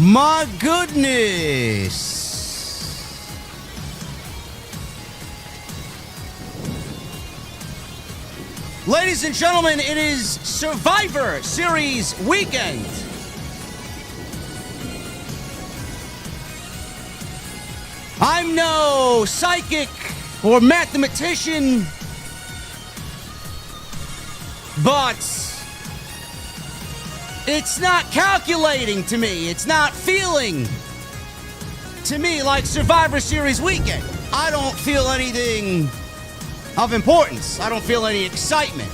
My goodness. Ladies and gentlemen, it is Survivor Series weekend. I'm no psychic or mathematician, but it's not calculating to me. It's not feeling to me like Survivor Series weekend. I don't feel anything of importance. I don't feel any excitement.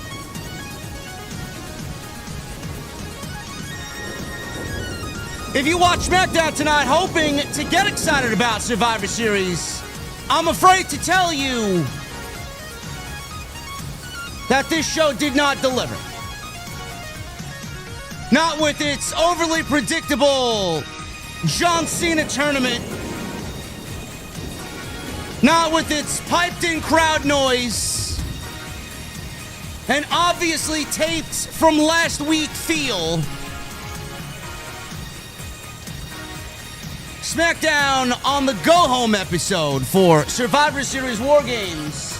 If you watch SmackDown tonight hoping to get excited about Survivor Series, I'm afraid to tell you that this show did not deliver. Not with its overly predictable John Cena tournament. Not with its piped-in crowd noise. And obviously taped from last week feel. SmackDown on the go-home episode for Survivor Series War Games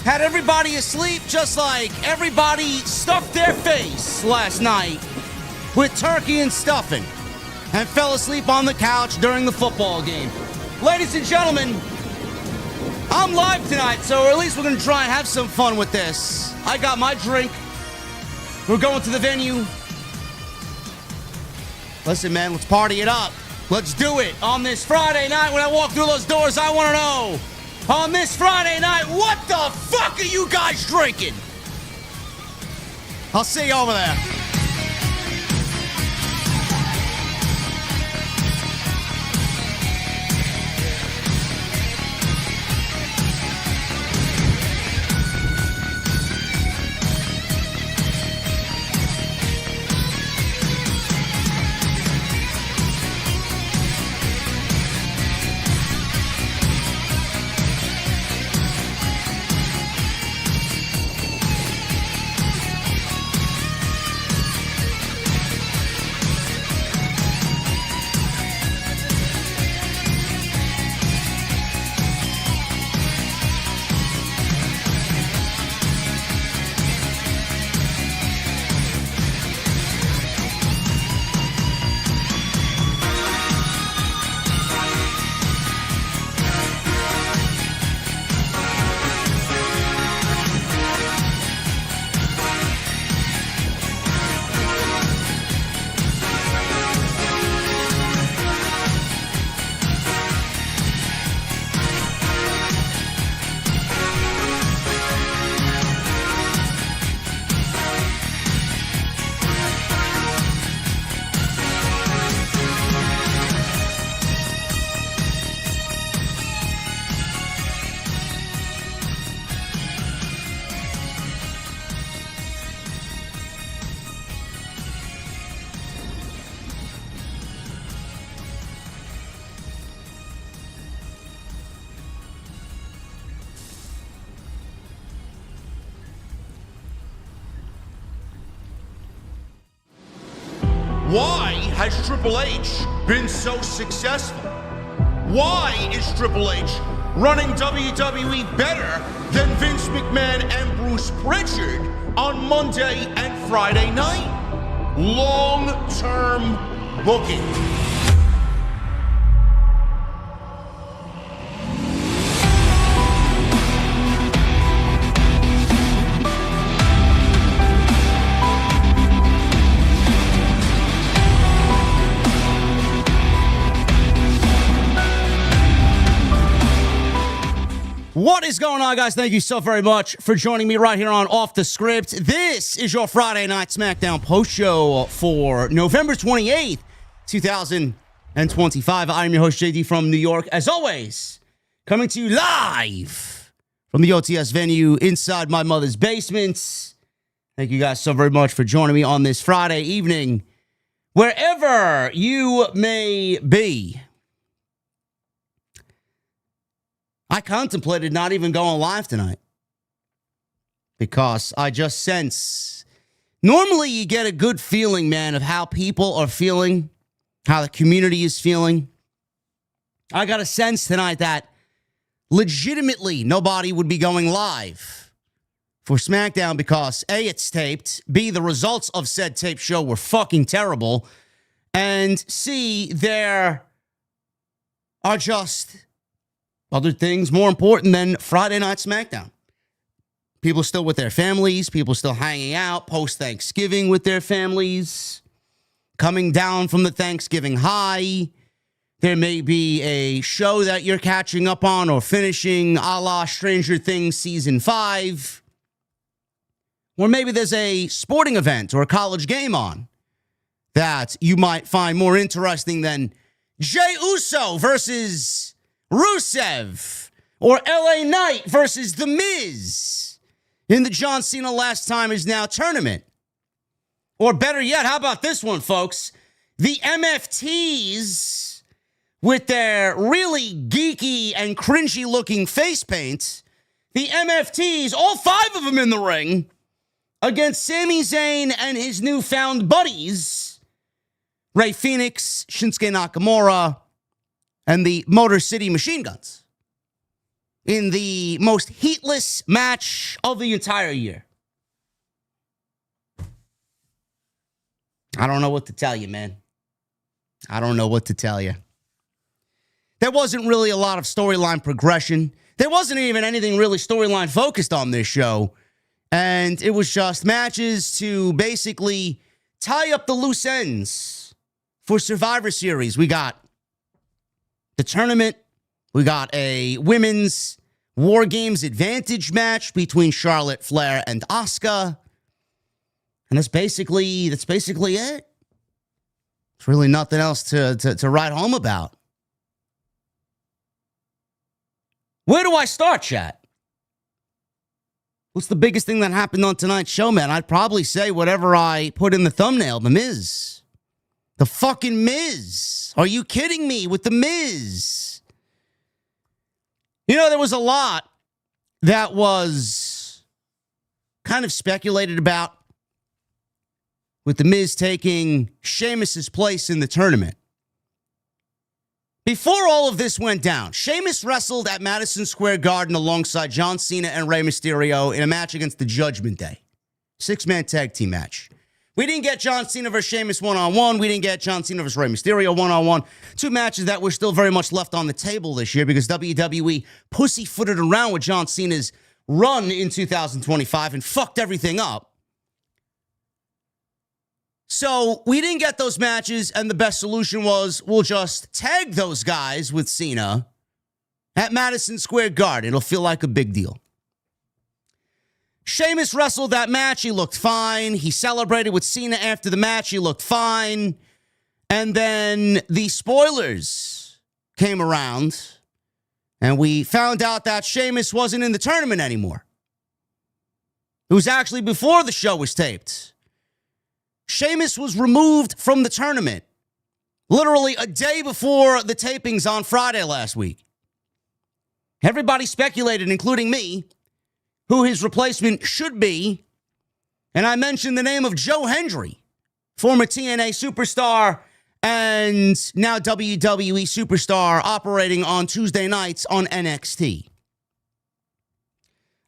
had everybody asleep, just like everybody stuffed their face last night with turkey and stuffing and fell asleep on the couch during the football game. Ladies and gentlemen, I'm live tonight, so at least we're going to try and have some fun with this. I got my drink. We're going to the venue. Listen, man, let's party it up. Let's do it on this Friday night. When I walk through those doors, I want to know, on this Friday night, what the fuck are you guys drinking? I'll see you over there. Why has Triple H been so successful? Why is Triple H running WWE better than Vince McMahon and Bruce Pritchard on Monday and Friday night? Long-term booking. What is going on, guys? Thank you so very much for joining me right here on Off the Script. This is your Friday Night SmackDown post show for November 28th, 2025. I'm your host, JD from New York. As always, coming to you live from the OTS venue inside my mother's basement. Thank you guys so very much for joining me on this Friday evening, wherever you may be. I contemplated not even going live tonight because I just sense, normally you get a good feeling, man, of how people are feeling how the community is feeling. I got a sense tonight that legitimately nobody would be going live for SmackDown because A, it's taped, B, the results of said tape show were fucking terrible, and C, there are just other things more important than Friday Night SmackDown. People still with their families, people still hanging out post-Thanksgiving with their families, coming down from the Thanksgiving high. There may be a show that you're catching up on or finishing a la Stranger Things Season 5. Or maybe there's a sporting event or a college game on that you might find more interesting than Jey Uso versus Rusev or LA Knight versus The Miz in the John Cena Last Time Is Now tournament. Or better yet, how about this one, folks? The MFTs with their really geeky and cringy looking face paint, the MFTs, all 5 of them in the ring, against Sami Zayn and his newfound buddies, Rey Fenix, Shinsuke Nakamura, and the Motor City Machine Guns, in the most heatless match of the entire year. I don't know what to tell you, man. I don't know what to tell you. There wasn't really a lot of storyline progression. There wasn't even anything really storyline focused on this show. And it was just matches to basically tie up the loose ends for Survivor Series. We got the tournament. We got a women's War Games advantage match between Charlotte Flair and Asuka. And that's basically it. There's really nothing else to write home about. Where do I start, chat? What's the biggest thing that happened on tonight's show, man? I'd probably say whatever I put in the thumbnail, The Miz. The fucking Miz. Are you kidding me with The Miz? You know, there was a lot that was kind of speculated about with The Miz taking Sheamus's place in the tournament. Before all of this went down, Sheamus wrestled at Madison Square Garden alongside John Cena and Rey Mysterio in a match against the Judgment Day. 6-man tag team match. We didn't get John Cena versus Sheamus one-on-one. We didn't get John Cena versus Rey Mysterio one-on-one. 2 matches that were still very much left on the table this year because WWE pussyfooted around with John Cena's run in 2025 and fucked everything up. So we didn't get those matches, and the best solution was we'll just tag those guys with Cena at Madison Square Garden. It'll feel like a big deal. Sheamus wrestled that match. He looked fine. He celebrated with Cena after the match. He looked fine. And then the spoilers came around, and we found out that Sheamus wasn't in the tournament anymore. It was actually before the show was taped. Sheamus was removed from the tournament literally a day before the tapings on Friday last week. Everybody speculated, including me, who his replacement should be. And I mentioned the name of Joe Hendry, former TNA superstar and now WWE superstar operating on Tuesday nights on NXT.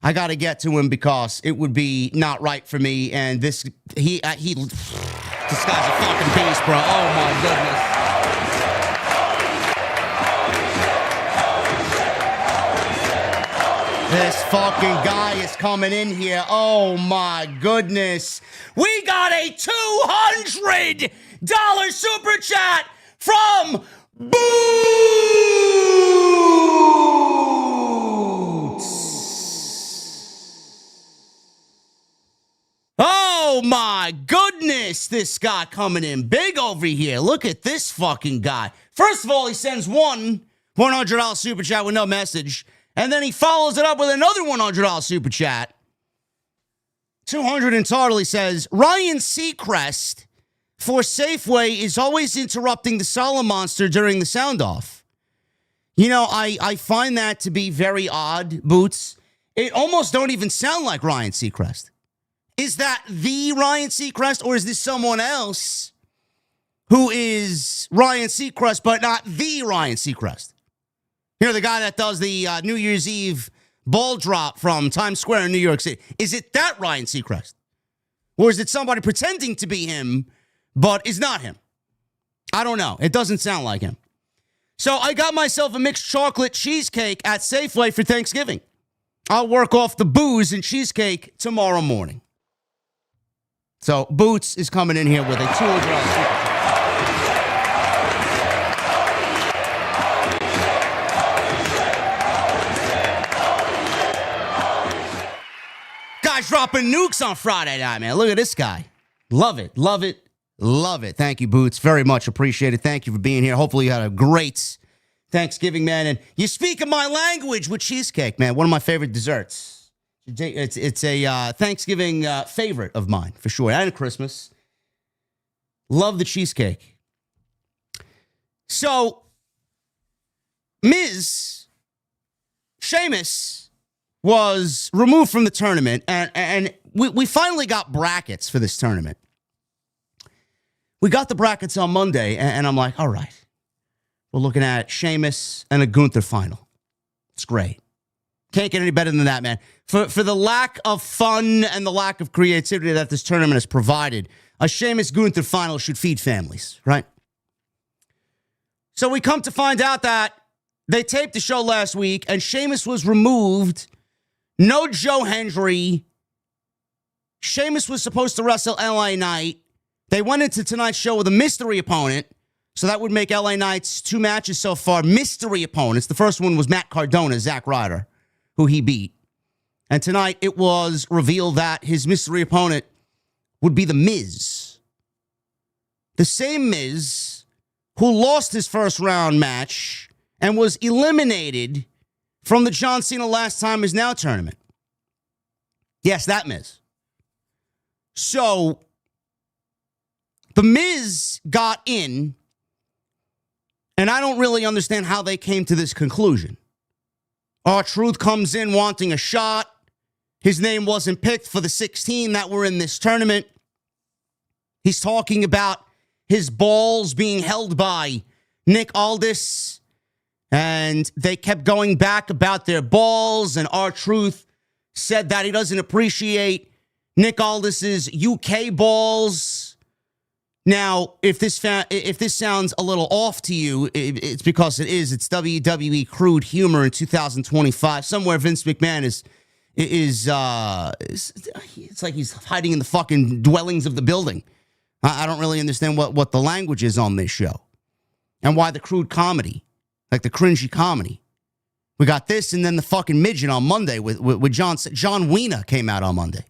I got to get to him because it would be not right for me. And this guy's a fucking beast, bro. Oh, my goodness. This fucking guy is coming in here. Oh, my goodness. We got a $200 super chat from Boots. Oh, my goodness. This guy coming in big over here. Look at this fucking guy. First of all, he sends one $100 super chat with no message. And then he follows it up with another $100 super chat. 200 and totally says, Ryan Seacrest for Safeway is always interrupting the Solid Monster during the sound off. You know, I find that to be very odd, Boots. It almost don't even sound like Ryan Seacrest. Is that the Ryan Seacrest, or is this someone else who is Ryan Seacrest, but not the Ryan Seacrest. You know, the guy that does the New Year's Eve ball drop from Times Square in New York City. Is it that Ryan Seacrest? Or is it somebody pretending to be him, but is not him? I don't know. It doesn't sound like him. So I got myself a mixed chocolate cheesecake at Safeway for Thanksgiving. I'll work off the booze and cheesecake tomorrow morning. So Boots is coming in here with a $200 super. Guys dropping nukes on Friday night, man. Look at this guy. Love it, love it, love it. Thank you, Boots. Very much appreciated. Thank you for being here. Hopefully you had a great Thanksgiving, man. And you speak my language with cheesecake, man. One of my favorite desserts. It's a Thanksgiving favorite of mine, for sure. And Christmas. Love the cheesecake. So, Sheamus was removed from the tournament, and we finally got brackets for this tournament. We got the brackets on Monday, and I'm like, all right. We're looking at Sheamus and a Gunther final. It's great. Can't get any better than that, man. For the lack of fun and the lack of creativity that this tournament has provided, a Sheamus-Gunther final should feed families, right? So we come to find out that they taped the show last week, and Sheamus was removed. No Joe Hendry. Sheamus was supposed to wrestle LA Knight. They went into tonight's show with a mystery opponent. So that would make LA Knight's 2 matches so far mystery opponents. The first one was Matt Cardona, Zack Ryder, who he beat. And tonight it was revealed that his mystery opponent would be The Miz. The same Miz who lost his first round match and was eliminated from the John Cena Last Time Is Now tournament. Yes, that Miz. So The Miz got in. And I don't really understand how they came to this conclusion. R-Truth comes in wanting a shot. His name wasn't picked for the 16 that were in this tournament. He's talking about his balls being held by Nick Aldis. And they kept going back about their balls. And R-Truth said that he doesn't appreciate Nick Aldis's UK balls. Now, if this sounds a little off to you, it's because it is. It's WWE crude humor in 2025. Somewhere Vince McMahon is it's like he's hiding in the fucking dwellings of the building. I don't really understand what the language is on this show and why the crude comedy, like the cringy comedy. We got this and then the fucking midget on Monday with John Wiener came out on Monday.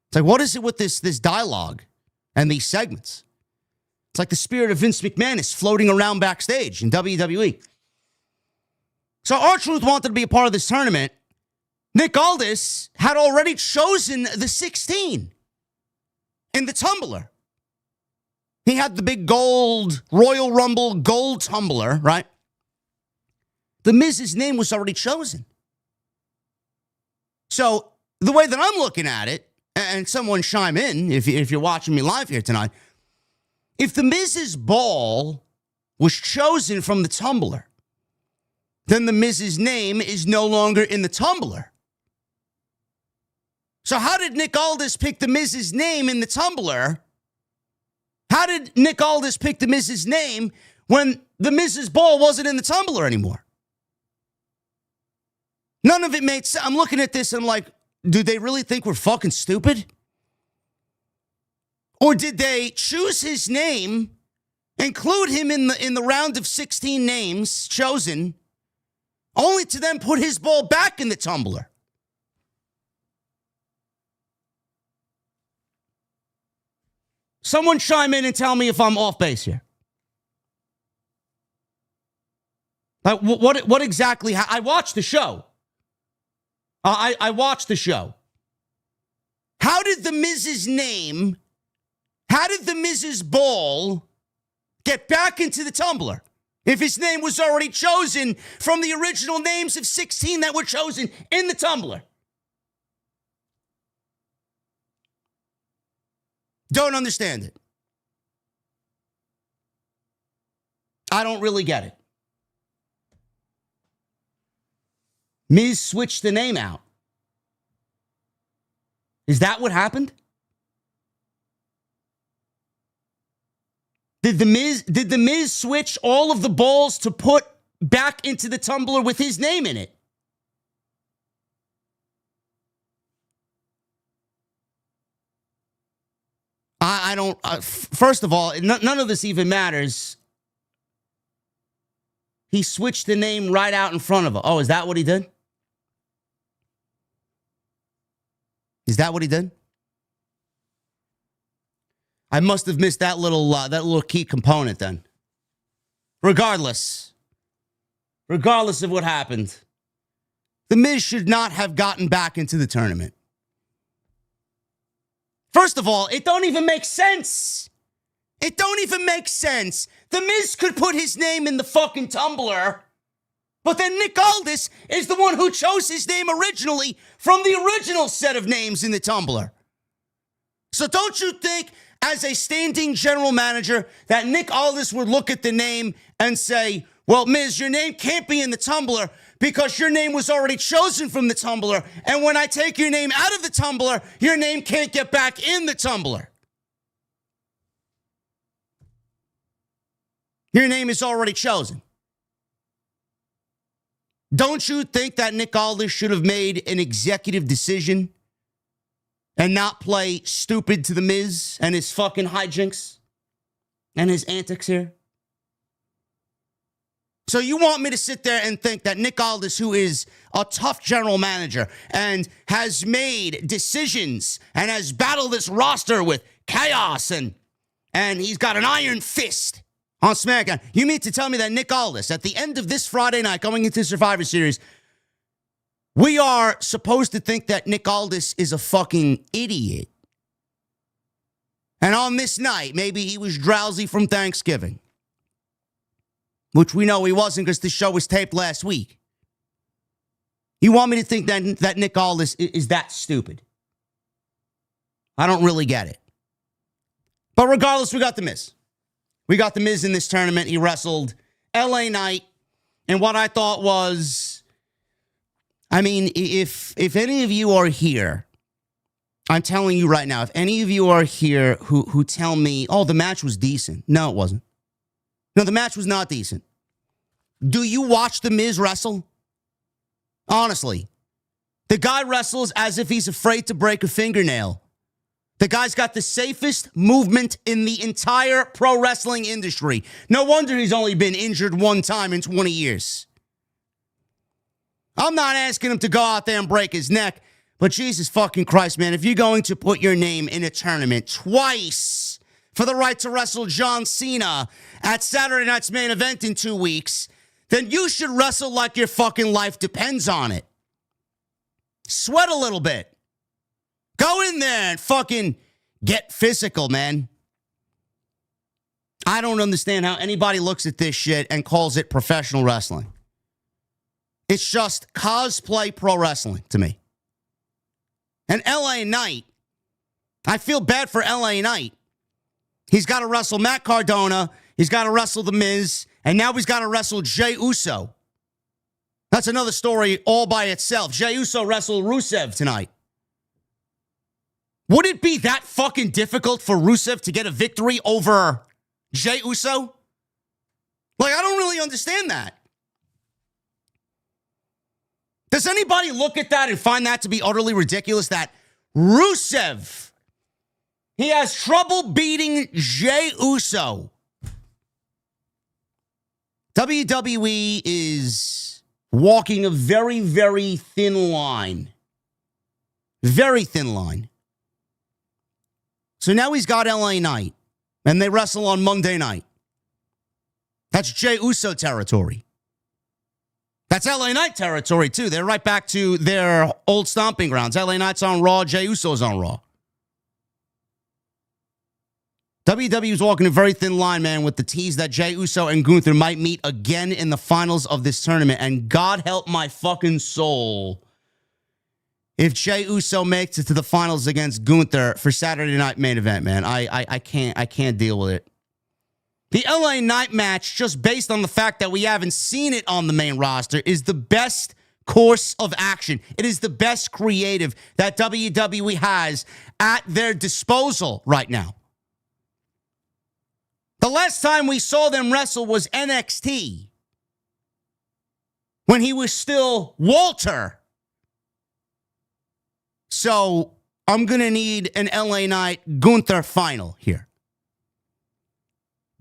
It's like, what is it with this dialogue? And these segments. It's like the spirit of Vince McMahon is floating around backstage in WWE. So R-Truth wanted to be a part of this tournament. Nick Aldis had already chosen the 16 in the tumbler. He had the big gold Royal Rumble gold tumbler, right? The Miz's name was already chosen. So the way that I'm looking at it, and someone chime in if you're watching me live here tonight. If the Miz's ball was chosen from the tumbler, then the Miz's name is no longer in the tumbler. So how did Nick Aldis pick the Miz's name in the tumbler? How did Nick Aldis pick the Miz's name when the Miz's ball wasn't in the tumbler anymore? None of it made sense. I'm looking at this and I'm like, do they really think we're fucking stupid? Or did they choose his name, include him in the round of 16 names chosen, only to then put his ball back in the tumbler? Someone chime in and tell me if I'm off base here. Like, what exactly? I watched the show. I watched the show. How did the Miz's name, how did the Miz's ball get back into the tumbler if his name was already chosen from the original names of 16 that were chosen in the tumbler? Don't understand it. I don't really get it. Miz switched the name out. Is that what happened? Did the Miz switch all of the balls to put back into the tumbler with his name in it? I don't, first of all, none of this even matters. He switched the name right out in front of her. Oh, is that what he did? Is that what he did? I must have missed that little key component then. Regardless of what happened, The Miz should not have gotten back into the tournament. First of all, it don't even make sense. It don't even make sense. The Miz could put his name in the fucking tumbler, but then Nick Aldis is the one who chose his name originally from the original set of names in the tumbler. So don't you think, as a standing general manager, that Nick Aldis would look at the name and say, well, Miz, your name can't be in the tumbler because your name was already chosen from the tumbler, and when I take your name out of the tumbler, your name can't get back in the tumbler. Your name is already chosen. Don't you think that Nick Aldis should have made an executive decision and not play stupid to The Miz and his fucking hijinks and his antics here? So you want me to sit there and think that Nick Aldis, who is a tough general manager and has made decisions and has battled this roster with chaos and he's got an iron fist on SmackDown, you mean to tell me that Nick Aldis, at the end of this Friday night going into Survivor Series, we are supposed to think that Nick Aldis is a fucking idiot? And on this night, maybe he was drowsy from Thanksgiving, which we know he wasn't because the show was taped last week. You want me to think that Nick Aldis is that stupid? I don't really get it. But regardless, we got The Miz. We got The Miz in this tournament. He wrestled LA Knight. And what I thought was, I mean, if any of you are here, I'm telling you right now, if any of you are here who tell me, oh, the match was decent. No, it wasn't. No, the match was not decent. Do you watch The Miz wrestle? Honestly. The guy wrestles as if he's afraid to break a fingernail. The guy's got the safest movement in the entire pro wrestling industry. No wonder he's only been injured one time in 20 years. I'm not asking him to go out there and break his neck, but Jesus fucking Christ, man, if you're going to put your name in a tournament twice for the right to wrestle John Cena at Saturday night's main event in 2 weeks, then you should wrestle like your fucking life depends on it. Sweat a little bit. Go in there and fucking get physical, man. I don't understand how anybody looks at this shit and calls it professional wrestling. It's just cosplay pro wrestling to me. And LA Knight, I feel bad for LA Knight. He's got to wrestle Matt Cardona. He's got to wrestle The Miz. And now he's got to wrestle Jey Uso. That's another story all by itself. Jey Uso wrestled Rusev tonight. Would it be that fucking difficult for Rusev to get a victory over Jey Uso? Like, I don't really understand that. Does anybody look at that and find that to be utterly ridiculous? That Rusev, he has trouble beating Jey Uso. WWE is walking a very, very thin line. Very thin line. So now he's got LA Knight, and they wrestle on Monday night. That's Jey Uso territory. That's LA Knight territory, too. They're right back to their old stomping grounds. LA Knight's on Raw, Jey Uso's on Raw. WWE's walking a very thin line, man, with the tease that Jey Uso and Gunther might meet again in the finals of this tournament. And God help my fucking soul if Jey Uso makes it to the finals against Gunther for Saturday night main event, man. I can't deal with it. The LA Knight match, just based on the fact that we haven't seen it on the main roster, is the best course of action. It is the best creative that WWE has at their disposal right now. The last time we saw them wrestle was NXT, when he was still Walter. So I'm going to need an LA Knight Gunther final here.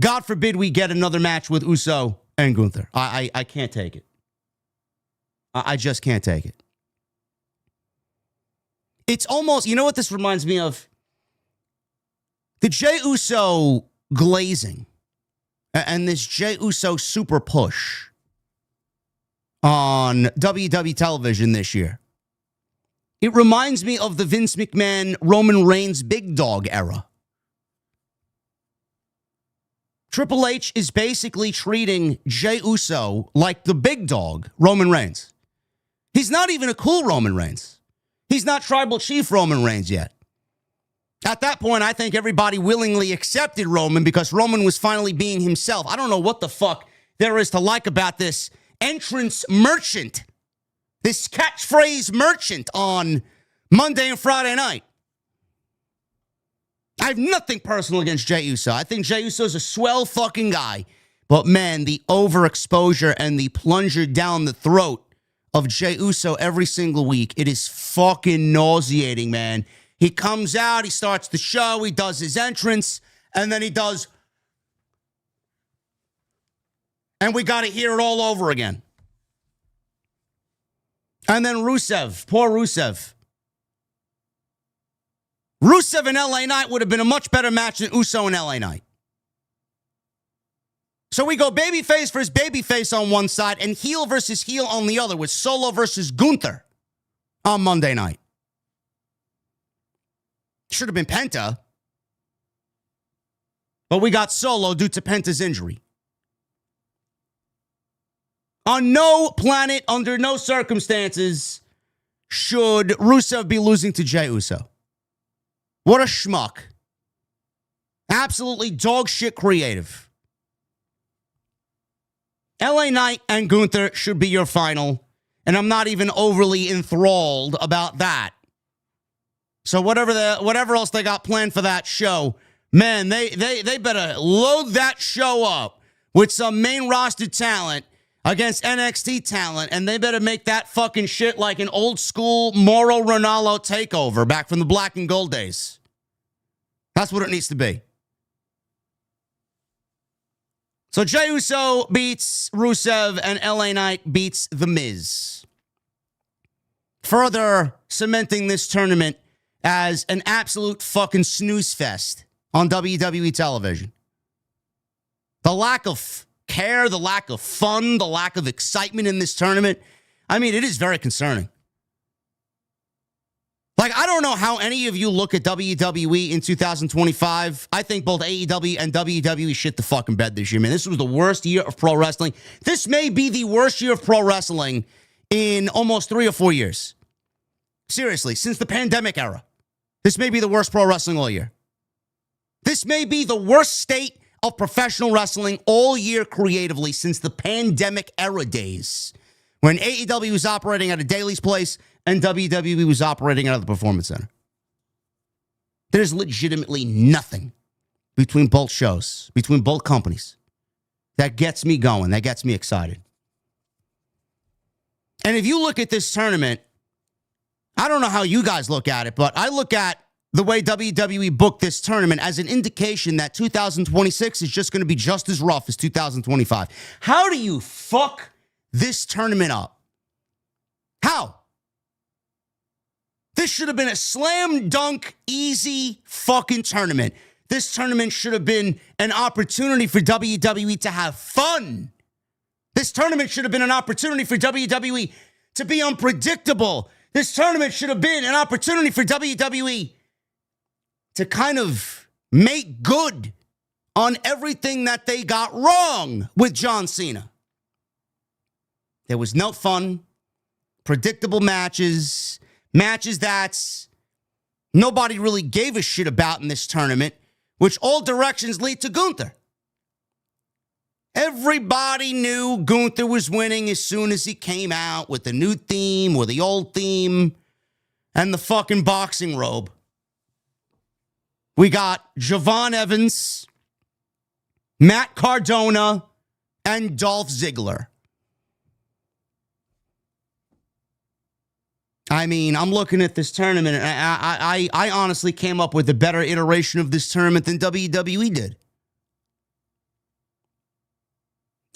God forbid we get another match with Uso and Gunther. I can't take it. I just can't take it. It's almost, you know what this reminds me of? The Jey Uso glazing and this Jey Uso super push on WWE television this year. It reminds me of the Vince McMahon, Roman Reigns big dog era. Triple H is basically treating Jey Uso like the big dog, Roman Reigns. He's not even a cool Roman Reigns. He's not Tribal Chief Roman Reigns yet. At that point, I think everybody willingly accepted Roman because Roman was finally being himself. I don't know what the fuck there is to like about this entrance merchant, this catchphrase merchant on Monday and Friday night. I have nothing personal against Jey Uso. I think Jey Uso is a swell fucking guy. But man, the overexposure and the plunger down the throat of Jey Uso every single week, it is fucking nauseating, man. He comes out, he starts the show, he does his entrance, and then he does... And we got to hear it all over again. And then Rusev, poor Rusev. Rusev and LA Knight would have been a much better match than Uso and LA Knight. So we go babyface versus babyface on one side and heel versus heel on the other with Solo versus Gunther on Monday night. Should have been Penta. But we got Solo due to Penta's injury. On no planet, under no circumstances, should Rusev be losing to Jey Uso. What a schmuck. Absolutely dog shit creative. LA Knight and Gunther should be your final, and I'm not even overly enthralled about that. So whatever else they got planned for that show, man, they better load that show up with some main roster talent against NXT talent, and they better make that fucking shit like an old school Mauro Ranallo takeover back from the black and gold days. That's what it needs to be. So Jey Uso beats Rusev and LA Knight beats The Miz. Further cementing this tournament as an absolute fucking snooze fest on WWE television. The lack of care, the lack of fun, the lack of excitement in this tournament, I mean, it is very concerning. Like, I don't know how any of you look at WWE in 2025. I think both AEW and WWE shit the fucking bed this year, man. This was the worst year of pro wrestling. This may be the worst year of pro wrestling in almost 3 or 4 years. Seriously, since the pandemic era. This may be the worst pro wrestling all year. This may be the worst state of professional wrestling all year creatively since the pandemic era days, when AEW was operating at a Daily's Place and WWE was operating out of the Performance Center. There's legitimately nothing between both shows, between both companies, that gets me going, that gets me excited. And if you look at this tournament, I don't know how you guys look at it, but I look at the way WWE booked this tournament as an indication that 2026 is just going to be just as rough as 2025. How do you fuck this tournament up? How? This should have been a slam dunk, easy fucking tournament. This tournament should have been an opportunity for WWE to have fun. This tournament should have been an opportunity for WWE to be unpredictable. This tournament should have been an opportunity for WWE to kind of make good on everything that they got wrong with John Cena. There was no fun, predictable matches that nobody really gave a shit about in this tournament, which all directions lead to Gunther. Everybody knew Gunther was winning as soon as he came out with the new theme or the old theme and the fucking boxing robe. We got Javon Evans, Matt Cardona, and Dolph Ziggler. I mean, I'm looking at this tournament, and I honestly came up with a better iteration of this tournament than WWE did.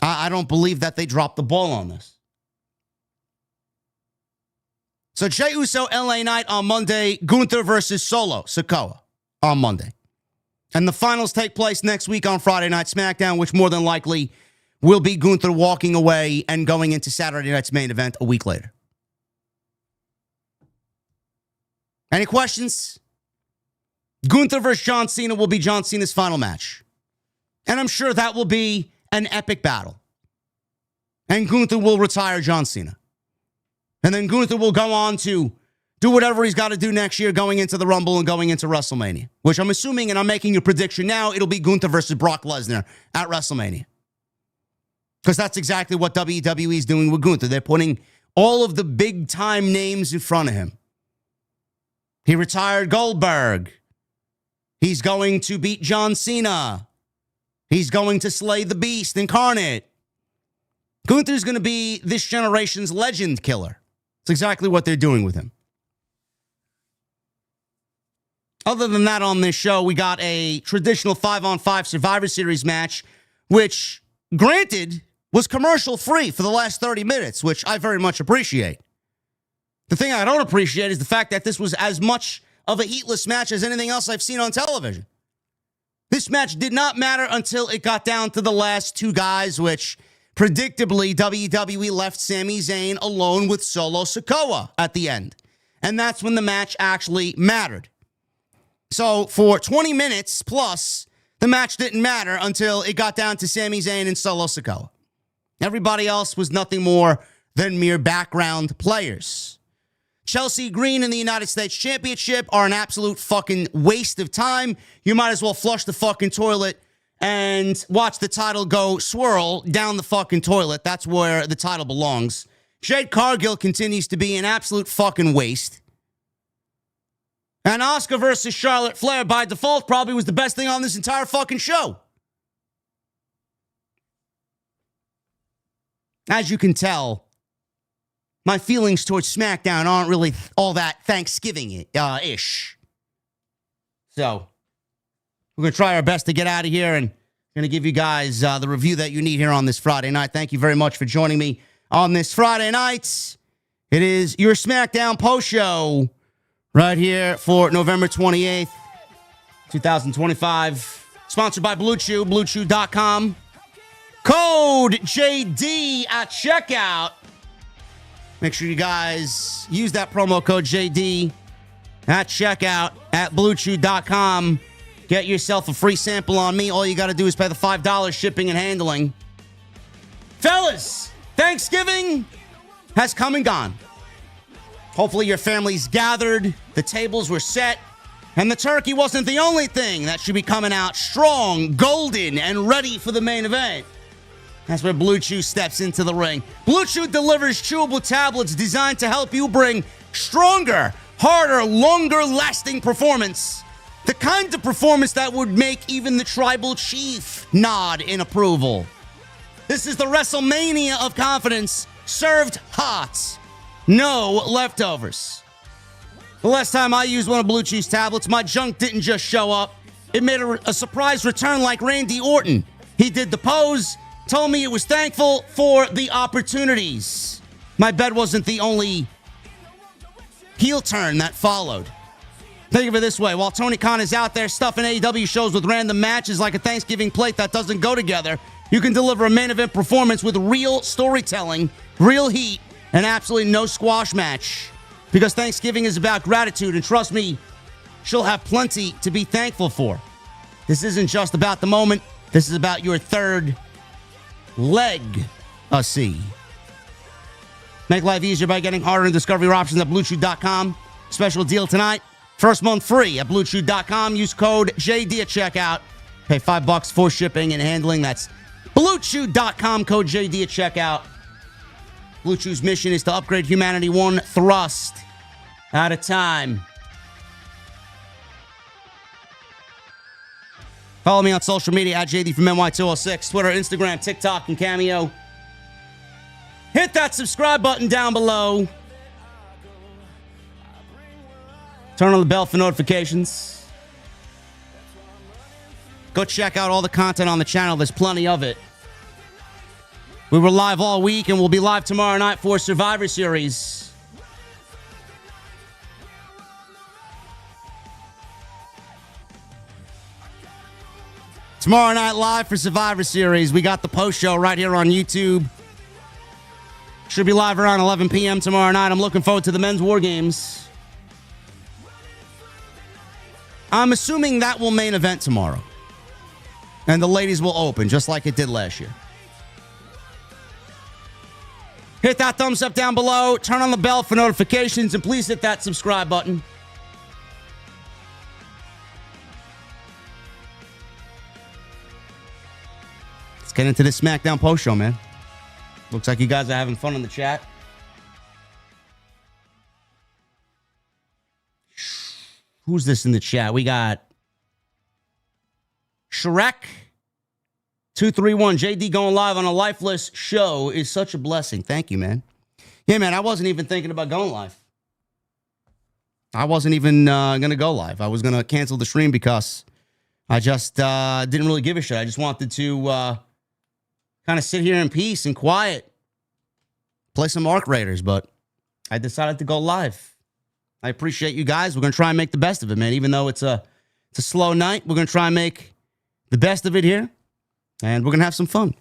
I don't believe that they dropped the ball on this. So Jey Uso, LA Knight on Monday, Gunther versus Solo Sikoa on Monday. And the finals take place next week on Friday Night SmackDown, which more than likely will be Gunther walking away and going into Saturday night's main event a week later. Any questions? Gunther versus John Cena will be John Cena's final match. And I'm sure that will be an epic battle. And Gunther will retire John Cena. And then Gunther will go on to do whatever he's got to do next year going into the Rumble and going into WrestleMania. Which I'm assuming, and I'm making a prediction now, it'll be Gunther versus Brock Lesnar at WrestleMania. Because that's exactly what WWE is doing with Gunther. They're putting all of the big-time names in front of him. He retired Goldberg. He's going to beat John Cena. He's going to slay the Beast incarnate. Gunther's going to be this generation's legend killer. It's exactly what they're doing with him. Other than that, on this show, we got a traditional 5-on-5 Survivor Series match, which, granted, was commercial-free for the last 30 minutes, which I very much appreciate. The thing I don't appreciate is the fact that this was as much of a heatless match as anything else I've seen on television. This match did not matter until it got down to the last two guys, which, predictably, WWE left Sami Zayn alone with Solo Sikoa at the end. And that's when the match actually mattered. So for 20 minutes plus, the match didn't matter until it got down to Sami Zayn and Solo Sikoa. Everybody else was nothing more than mere background players. Chelsea Green and the United States Championship are an absolute fucking waste of time. You might as well flush the fucking toilet and watch the title go swirl down the fucking toilet. That's where the title belongs. Jade Cargill continues to be an absolute fucking waste. And Asuka versus Charlotte Flair by default probably was the best thing on this entire fucking show. As you can tell, my feelings towards SmackDown aren't really all that Thanksgiving-ish. So, we're going to try our best to get out of here and going to give you guys the review that you need here on this Friday night. Thank you very much for joining me on this Friday night. It is your SmackDown post show right here for November 28th, 2025. Sponsored by Blue Chew, BlueChew.com. Code JD at checkout. Make sure you guys use that promo code JD at checkout at BlueChew.com. Get yourself a free sample on me. All you got to do is pay the $5 shipping and handling. Fellas, Thanksgiving has come and gone. Hopefully your family's gathered, the tables were set, and the turkey wasn't the only thing that should be coming out strong, golden, and ready for the main event. That's where Blue Chew steps into the ring. Blue Chew delivers chewable tablets designed to help you bring stronger, harder, longer-lasting performance. The kind of performance that would make even the tribal chief nod in approval. This is the WrestleMania of confidence, served hot. No leftovers. The last time I used one of Blue Chew's tablets, my junk didn't just show up. It made a surprise return like Randy Orton. He did the pose, told me it was thankful for the opportunities. My bed wasn't the only heel turn that followed. Think of it this way. While Tony Khan is out there stuffing AEW shows with random matches like a Thanksgiving plate that doesn't go together, you can deliver a main event performance with real storytelling, real heat, and absolutely no squash match. Because Thanksgiving is about gratitude, and trust me, she'll have plenty to be thankful for. This isn't just about the moment. This is about your third legacy. Make life easier by getting harder and discover your options at BlueChew.com. Special deal tonight. First month free at BlueChew.com. Use code JD at checkout. Pay $5 for shipping and handling. That's BlueChew.com, code JD at checkout. Blue Chew's mission is to upgrade humanity one thrust at a time. Follow me on social media at JDfromNY206, Twitter, Instagram, TikTok, and Cameo. Hit that subscribe button down below. Turn on the bell for notifications. Go check out all the content on the channel. There's plenty of it. We were live all week, and we'll be live tomorrow night for Survivor Series. Tomorrow night live for Survivor Series. We got the post show right here on YouTube. Should be live around 11 p.m. tomorrow night. I'm looking forward to the men's War Games. I'm assuming that will main event tomorrow. And the ladies will open, just like it did last year. Hit that thumbs up down below. Turn on the bell for notifications. And please hit that subscribe button. Let's get into this SmackDown post show, man. Looks like you guys are having fun in the chat. Who's this in the chat? We got Shrek231. JD going live on a lifeless show is such a blessing. Thank you, man. Yeah, man, I wasn't even thinking about going live. I wasn't even going to go live. I was going to cancel the stream because I just didn't really give a shit. I just wanted to kind of sit here in peace and quiet, play some Arc Raiders, but I decided to go live. I appreciate you guys. We're going to try and make the best of it, man. Even though it's a slow night, we're going to try and make the best of it here, and we're going to have some fun.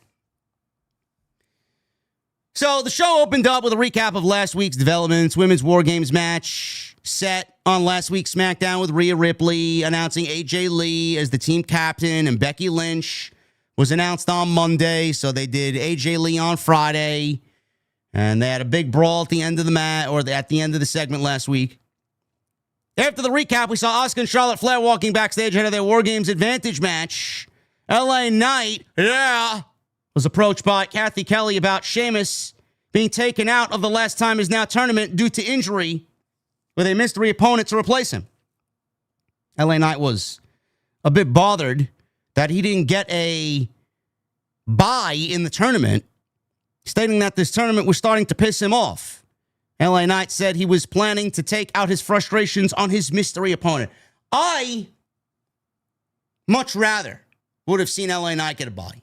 So the show opened up with a recap of last week's developments. Women's War Games match set on last week's SmackDown with Rhea Ripley announcing AJ Lee as the team captain, and Becky Lynch was announced on Monday. So they did AJ Lee on Friday, and they had a big brawl at the end of the match, or at the end of the segment last week. After the recap, we saw Asuka and Charlotte Flair walking backstage ahead of their War Games Advantage match. LA Knight, was approached by Kathy Kelly about Sheamus being taken out of the Last Time Is Now tournament due to injury, with a mystery opponent to replace him. LA Knight was a bit bothered that he didn't get a bye in the tournament, stating that this tournament was starting to piss him off. LA Knight said he was planning to take out his frustrations on his mystery opponent. I much rather would have seen LA Knight get a bye.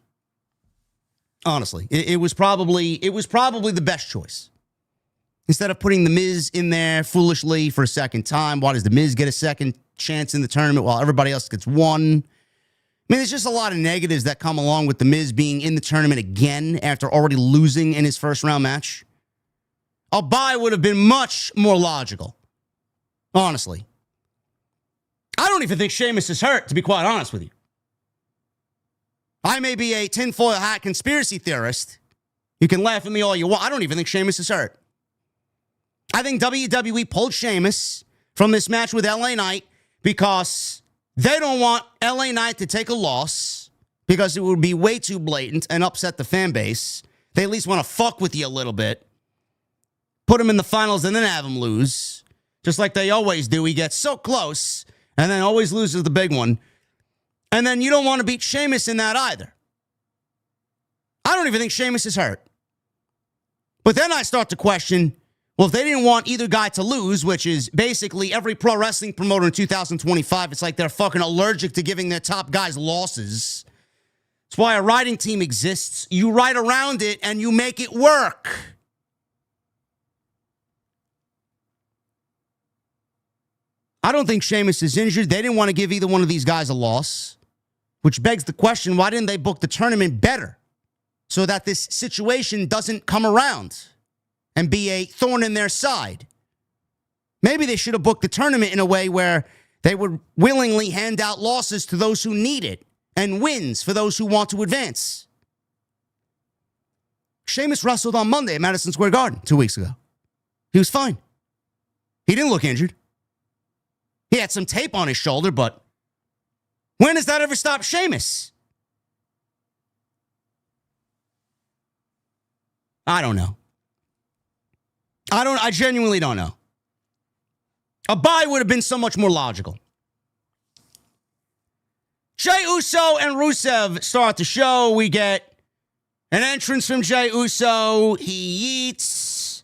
Honestly, it was probably the best choice. Instead of putting The Miz in there foolishly for a second time, why does The Miz get a second chance in the tournament while everybody else gets one? I mean, there's just a lot of negatives that come along with The Miz being in the tournament again after already losing in his first round match. A bye would have been much more logical. Honestly. I don't even think Sheamus is hurt, to be quite honest with you. I may be a tinfoil hat conspiracy theorist. You can laugh at me all you want. I don't even think Sheamus is hurt. I think WWE pulled Sheamus from this match with LA Knight because they don't want LA Knight to take a loss because it would be way too blatant and upset the fan base. They at least want to fuck with you a little bit. Put him in the finals and then have him lose. Just like they always do. He gets so close and then always loses the big one. And then you don't want to beat Sheamus in that either. I don't even think Sheamus is hurt. But then I start to question, well, if they didn't want either guy to lose, which is basically every pro wrestling promoter in 2025, it's like they're fucking allergic to giving their top guys losses. That's why a writing team exists. You write around it and you make it work. I don't think Sheamus is injured. They didn't want to give either one of these guys a loss, which begs the question, why didn't they book the tournament better so that this situation doesn't come around and be a thorn in their side? Maybe they should have booked the tournament in a way where they would willingly hand out losses to those who need it and wins for those who want to advance. Sheamus wrestled on Monday at Madison Square Garden 2 weeks ago. He was fine. He didn't look injured. He had some tape on his shoulder, but when has that ever stopped Sheamus? I don't know. I genuinely don't know. A bye would have been so much more logical. Jey Uso and Rusev start the show. We get an entrance from Jey Uso. He yeets.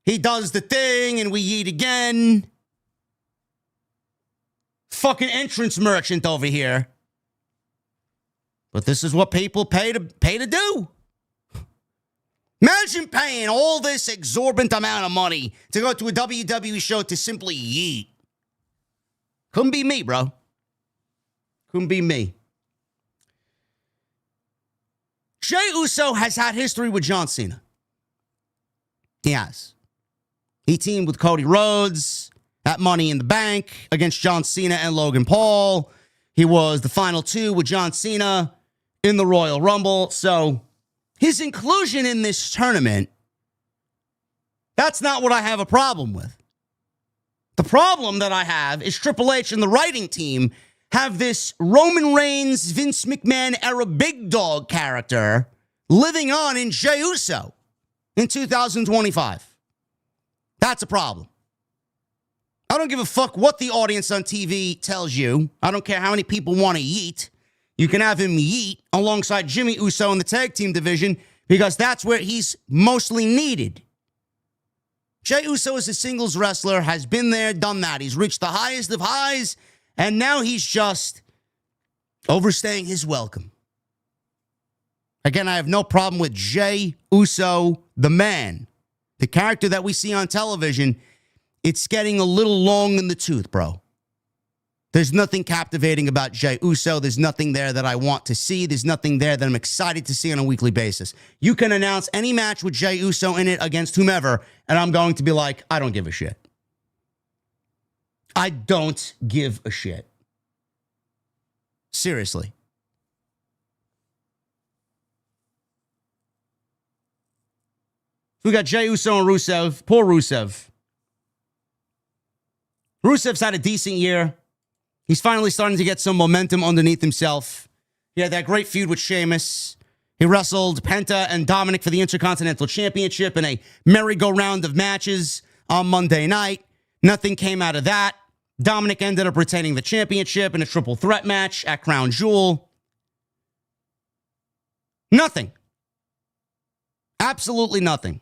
He does the thing, and we yeet again. Fucking entrance merchant over here. But this is what people pay to do. Imagine paying all this exorbitant amount of money to go to a WWE show to simply yeet. Couldn't be me, bro. Couldn't be me. Jey Uso has had history with John Cena. He has. He teamed with Cody Rhodes at Money in the Bank against John Cena and Logan Paul. He was the final two with John Cena in the Royal Rumble. So his inclusion in this tournament, that's not what I have a problem with. The problem that I have is Triple H and the writing team have this Roman Reigns, Vince McMahon era big dog character living on in Jey Uso in 2025. That's a problem. I don't give a fuck what the audience on TV tells you. I don't care how many people want to yeet. You can have him yeet alongside Jimmy Uso in the tag team division because that's where he's mostly needed. Jey Uso as a singles wrestler has been there, done that. He's reached the highest of highs, and now he's just overstaying his welcome. Again, I have no problem with Jey Uso, the man. The character that we see on television, it's getting a little long in the tooth, bro. There's nothing captivating about Jey Uso. There's nothing there that I want to see. There's nothing there that I'm excited to see on a weekly basis. You can announce any match with Jey Uso in it against whomever, and I'm going to be like, I don't give a shit. I don't give a shit. Seriously. We got Jey Uso and Rusev. Poor Rusev. Rusev's had a decent year. He's finally starting to get some momentum underneath himself. He had that great feud with Sheamus. He wrestled Penta and Dominic for the Intercontinental Championship in a merry-go-round of matches on Monday night. Nothing came out of that. Dominic ended up retaining the championship in a triple threat match at Crown Jewel. Nothing. Absolutely nothing.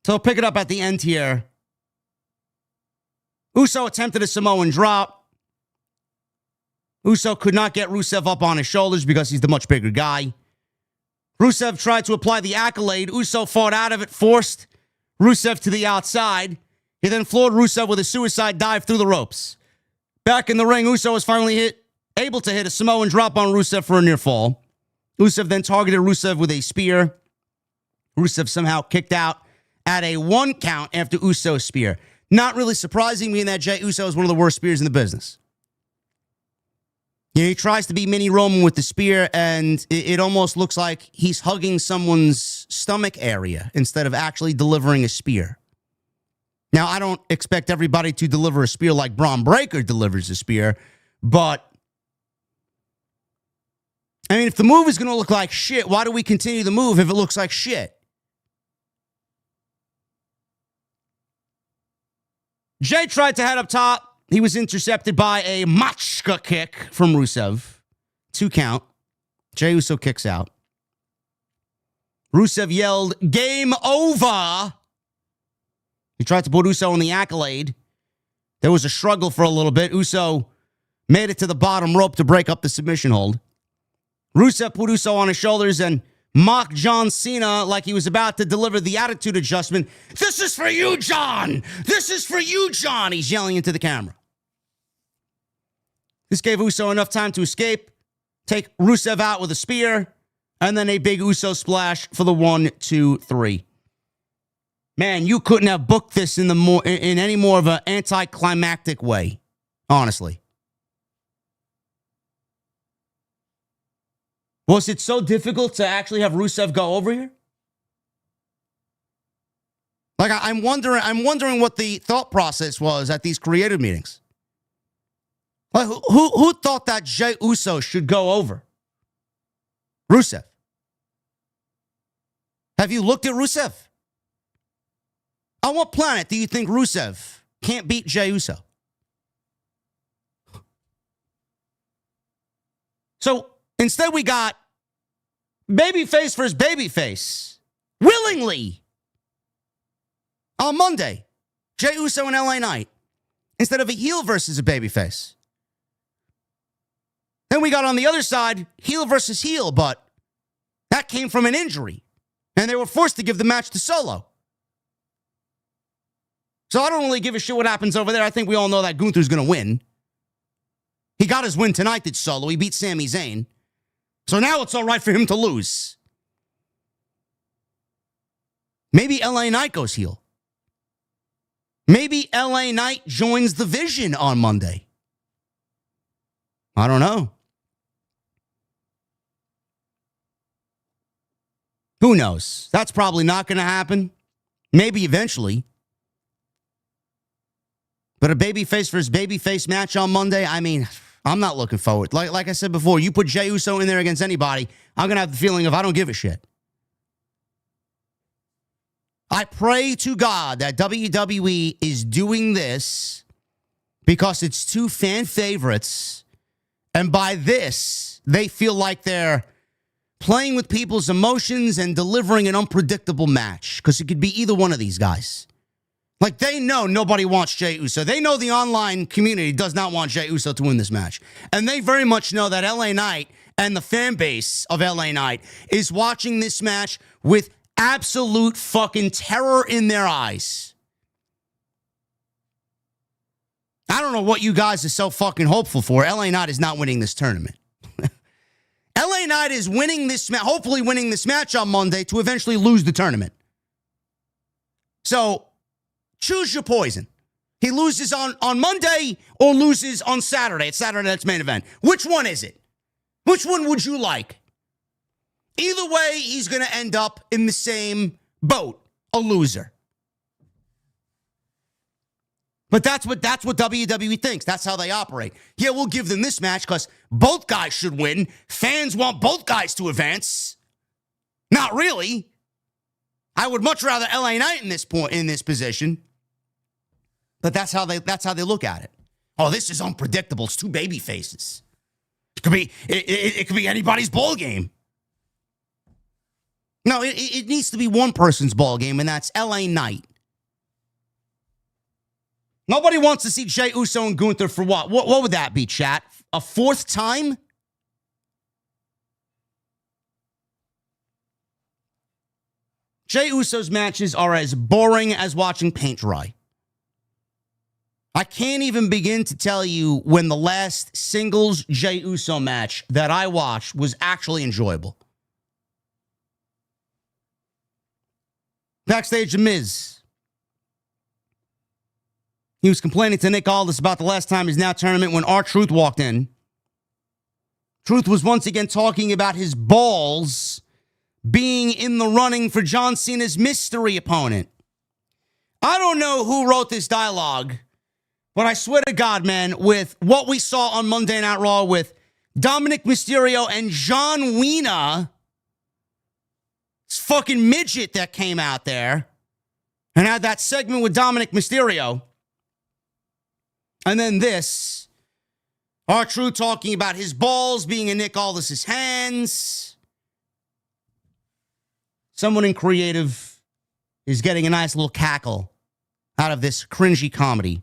So pick it up at the end here. Uso attempted a Samoan drop. Uso could not get Rusev up on his shoulders because he's the much bigger guy. Rusev tried to apply the accolade. Uso fought out of it, forced Rusev to the outside. He then floored Rusev with a suicide dive through the ropes. Back in the ring, Uso was finally able to hit a Samoan drop on Rusev for a near fall. Uso then targeted Rusev with a spear. Rusev somehow kicked out at a 1 count after Uso's spear. Not really surprising, being that Jey Uso is one of the worst spears in the business. You know, he tries to be mini Roman with the spear, and it almost looks like he's hugging someone's stomach area instead of actually delivering a spear. Now, I don't expect everybody to deliver a spear like Braun Breaker delivers a spear, but I mean, if the move is going to look like shit, why do we continue the move if it looks like shit? Jey tried to head up top. He was intercepted by a Machka kick from Rusev. 2 count. Jey Uso kicks out. Rusev yelled, "Game over!" He tried to put Uso on the accolade. There was a struggle for a little bit. Uso made it to the bottom rope to break up the submission hold. Rusev put Uso on his shoulders and mocked John Cena like he was about to deliver the attitude adjustment. "This is for you, John! This is for you, John!" He's yelling into the camera. This gave Uso enough time to escape, take Rusev out with a spear, and then a big Uso splash for the 1, 2, 3. Man, you couldn't have booked this in any more of an anticlimactic way, honestly. Was it so difficult to actually have Rusev go over here? Like, I'm wondering what the thought process was at these creative meetings. Like, who thought that Jey Uso should go over? Rusev. Have you looked at Rusev? On what planet do you think Rusev can't beat Jey Uso? So instead we got babyface versus babyface. Willingly. On Monday. Jey Uso and LA Knight. Instead of a heel versus a babyface. Then we got on the other side, heel versus heel, but that came from an injury. And they were forced to give the match to Solo. So I don't really give a shit what happens over there. I think we all know that Gunther's going to win. He got his win tonight, did Solo. He beat Sami Zayn. So now it's all right for him to lose. Maybe LA Knight goes heel. Maybe LA Knight joins the Vision on Monday. I don't know. Who knows? That's probably not going to happen. Maybe eventually. But a babyface versus babyface match on Monday, I mean, I'm not looking forward. Like I said before, you put Jey Uso in there against anybody, I'm going to have the feeling of I don't give a shit. I pray to God that WWE is doing this because it's two fan favorites. And by this, they feel like they're playing with people's emotions and delivering an unpredictable match. Because it could be either one of these guys. Like, they know nobody wants Jey Uso. They know the online community does not want Jey Uso to win this match. And they very much know that LA Knight and the fan base of LA Knight is watching this match with absolute fucking terror in their eyes. I don't know what you guys are so fucking hopeful for. LA Knight is not winning this tournament. LA Knight is winning this match, hopefully winning this match on Monday to eventually lose the tournament. So, choose your poison. He loses on Monday or loses on Saturday. It's Saturday night's main event. Which one is it? Which one would you like? Either way, he's going to end up in the same boat, a loser. But that's what WWE thinks. That's how they operate. Yeah, we'll give them this match because both guys should win. Fans want both guys to advance. Not really. I would much rather LA Knight in this position. But that's how they look at it. Oh, this is unpredictable. It's two baby faces. It could be anybody's ball game. No, it needs to be one person's ball game, and that's LA Knight. Nobody wants to see Jey Uso and Gunther for what? What would that be, chat? A fourth time? Jey Uso's matches are as boring as watching paint dry. I can't even begin to tell you when the last singles Jey Uso match that I watched was actually enjoyable. Backstage, The Miz. He was complaining to Nick Aldis about the last time his Now tournament when R-Truth walked in. Truth was once again talking about his balls being in the running for John Cena's mystery opponent. I don't know who wrote this dialogue, but I swear to God, man, with what we saw on Monday Night Raw with Dominic Mysterio and John Cena, this fucking midget that came out there and had that segment with Dominic Mysterio. And then this, R-Truth talking about his balls being in Nick Aldis' hands. Someone in creative is getting a nice little cackle out of this cringy comedy.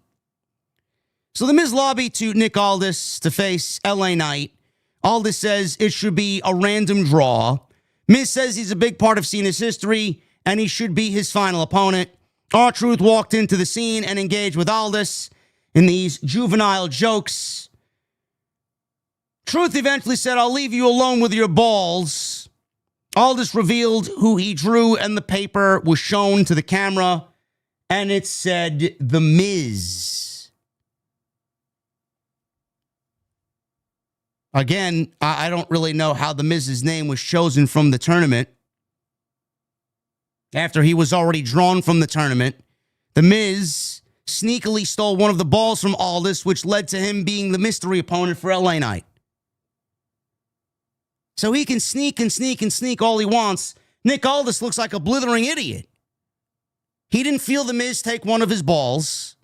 So the Miz lobby to Nick Aldis to face LA Knight. Aldis says it should be a random draw. Miz says he's a big part of Cena's history and he should be his final opponent. R-Truth walked into the scene and engaged with Aldis in these juvenile jokes. Truth eventually said, "I'll leave you alone with your balls." Aldis revealed who he drew, and the paper was shown to the camera, and it said, The Miz. Again, I don't really know how The Miz's name was chosen from the tournament. After he was already drawn from the tournament, The Miz sneakily stole one of the balls from Aldis, which led to him being the mystery opponent for LA Knight. So he can sneak and sneak and sneak all he wants. Nick Aldis looks like a blithering idiot. He didn't feel The Miz take one of his balls.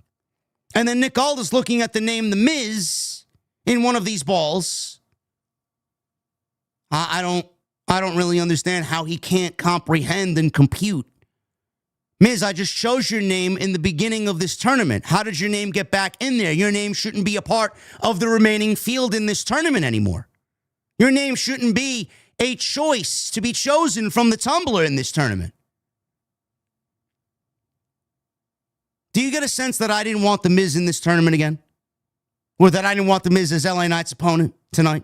And then Nick Aldis looking at the name The Miz in one of these balls. I don't really understand how he can't comprehend and compute. Miz, I just chose your name in the beginning of this tournament. How did your name get back in there? Your name shouldn't be a part of the remaining field in this tournament anymore. Your name shouldn't be a choice to be chosen from the tumbler in this tournament. Do you get a sense that I didn't want The Miz in this tournament again? Or that I didn't want The Miz as LA Knight's opponent tonight?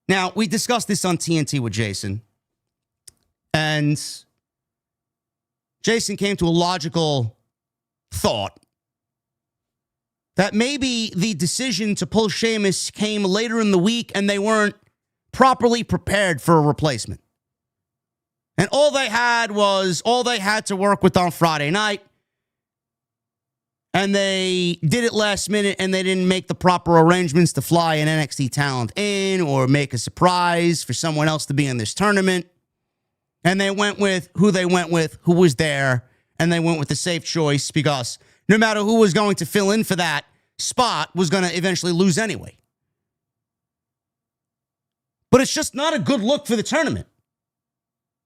Now, we discussed this on TNT with Jason. And Jason came to a logical thought that maybe the decision to pull Sheamus came later in the week and they weren't properly prepared for a replacement. And all they had to work with on Friday night. And they did it last minute and they didn't make the proper arrangements to fly an NXT talent in or make a surprise for someone else to be in this tournament. And they went with who they went with, who was there, and they went with the safe choice because no matter who was going to fill in for that spot was going to eventually lose anyway. But it's just not a good look for the tournament.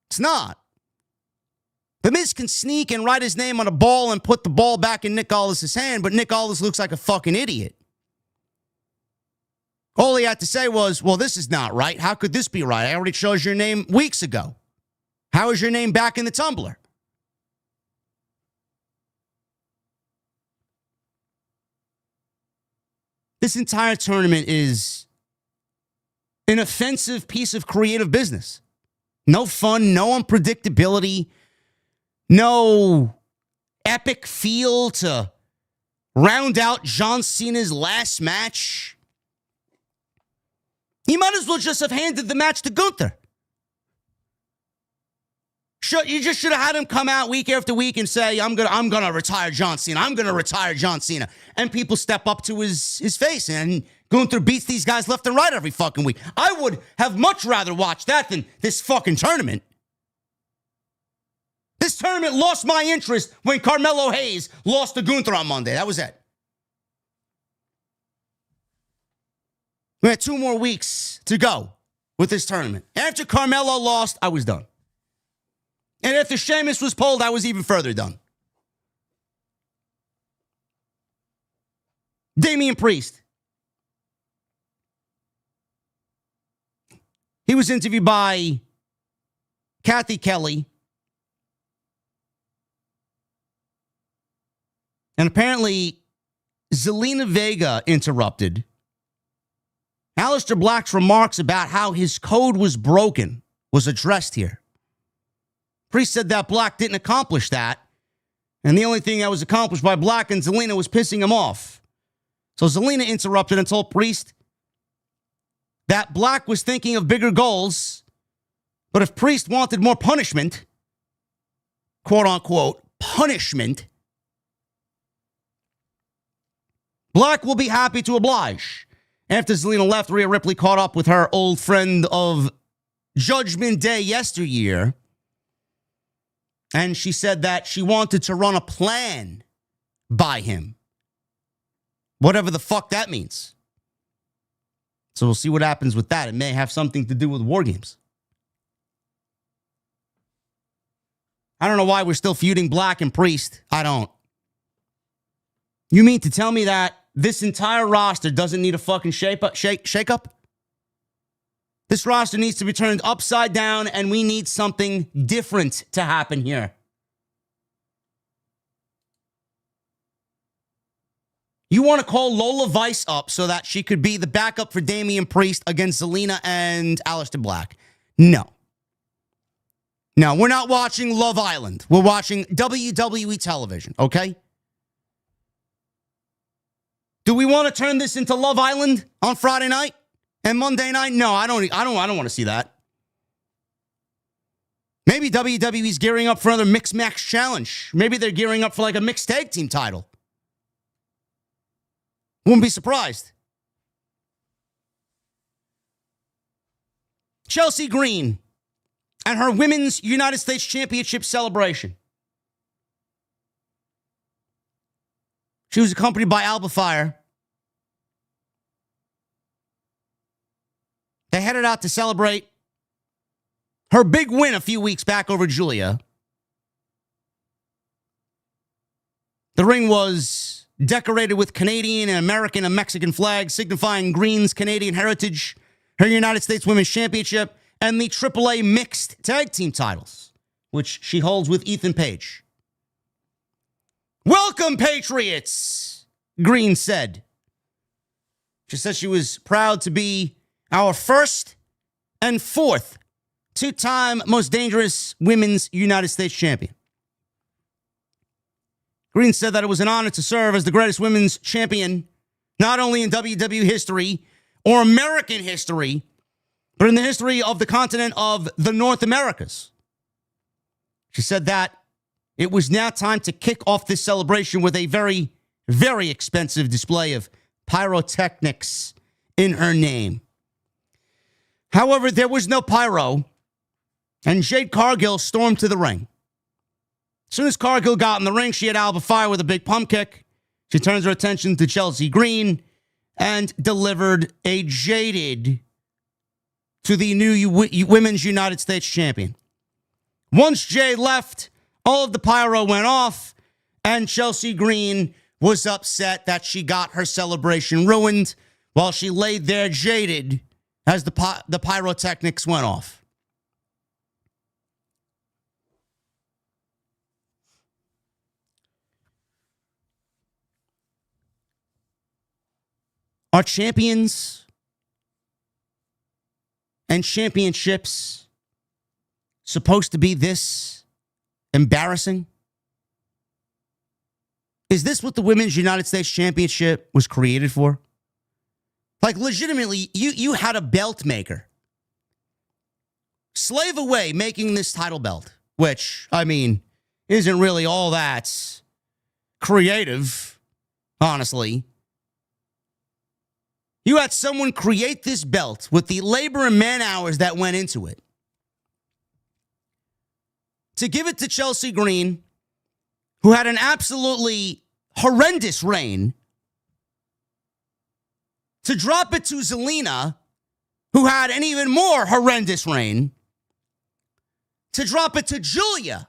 It's not. The Miz can sneak and write his name on a ball and put the ball back in Nick Aldis' hand, but Nick Aldis looks like a fucking idiot. All he had to say was, well, this is not right. How could this be right? I already chose your name weeks ago. How is your name back in the tumbler? This entire tournament is an offensive piece of creative business. No fun, no unpredictability, no epic feel to round out John Cena's last match. He might as well just have handed the match to Gunther. You just should have had him come out week after week and say, I'm gonna retire John Cena. I'm gonna retire John Cena. And people step up to his face and Gunther beats these guys left and right every fucking week. I would have much rather watched that than this fucking tournament. This tournament lost my interest when Carmelo Hayes lost to Gunther on Monday. That was it. We had 2 more weeks to go with this tournament. After Carmelo lost, I was done. And after Sheamus was pulled, I was even further done. Damian Priest. He was interviewed by Kathy Kelly. And apparently, Zelina Vega interrupted Aleister Black's remarks about how his code was broken was addressed here. Priest said that Black didn't accomplish that. And the only thing that was accomplished by Black and Zelina was pissing him off. So Zelina interrupted and told Priest that Black was thinking of bigger goals. But if Priest wanted more punishment, quote unquote, punishment, Black will be happy to oblige. After Zelina left, Rhea Ripley caught up with her old friend of Judgment Day yesteryear. And she said that she wanted to run a plan by him. Whatever the fuck that means. So we'll see what happens with that. It may have something to do with War Games. I don't know why we're still feuding Black and Priest. I don't. You mean to tell me that this entire roster doesn't need a fucking shake up? This roster needs to be turned upside down, and we need something different to happen here. You want to call Lola Vice up so that she could be the backup for Damian Priest against Zelina and Aleister Black? No. No, we're not watching Love Island. We're watching WWE television, okay? Do we want to turn this into Love Island on Friday night and Monday night? No, I don't want to see that. Maybe WWE's gearing up for another mixed match challenge. Maybe they're gearing up for like a mixed tag team title. Wouldn't be surprised. Chelsea Green and her Women's United States Championship celebration. She was accompanied by Alba Fire. They headed out to celebrate her big win a few weeks back over Julia. The ring was decorated with Canadian and American and Mexican flags, signifying Green's Canadian heritage, her United States Women's Championship, and the AAA Mixed Tag Team titles, which she holds with Ethan Page. "Welcome, Patriots," Green said. She said she was proud to be our first and fourth two-time most dangerous women's United States champion. Green said that it was an honor to serve as the greatest women's champion, not only in WWE history or American history, but in the history of the continent of the North Americas. She said that it was now time to kick off this celebration with a very, very expensive display of pyrotechnics in her name. However, there was no pyro, and Jade Cargill stormed to the ring. As soon as Cargill got in the ring, she had Alba Fire with a big pump kick. She turns her attention to Chelsea Green and delivered a jaded to the new Women's United States champion. Once Jade left, all of the pyro went off, and Chelsea Green was upset that she got her celebration ruined while she laid there jaded as the pyrotechnics went off. Are champions and championships supposed to be this embarrassing? Is this what the Women's United States Championship was created for? Like, legitimately, you had a belt maker slave away making this title belt, which, I mean, isn't really all that creative, honestly. You had someone create this belt with the labor and man hours that went into it, to give it to Chelsea Green, who had an absolutely horrendous reign, to drop it to Zelina, who had an even more horrendous reign, to drop it to Julia,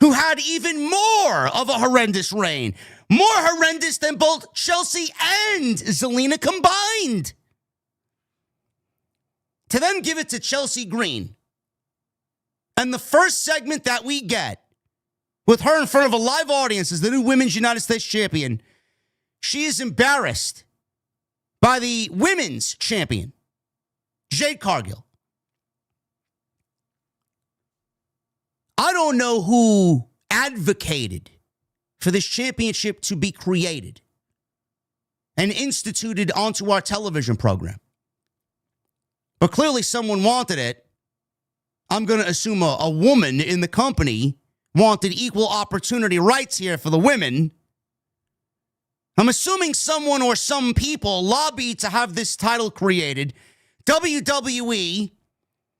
who had even more of a horrendous reign. More horrendous than both Chelsea and Zelina combined. To then give it to Chelsea Green. And the first segment that we get, with her in front of a live audience as the new Women's United States Champion, she is embarrassed by the Women's Champion, Jade Cargill. I don't know who advocated for this championship to be created and instituted onto our television program, but clearly someone wanted it. I'm going to assume a woman in the company wanted equal opportunity rights here for the women. I'm assuming someone or some people lobbied to have this title created. WWE,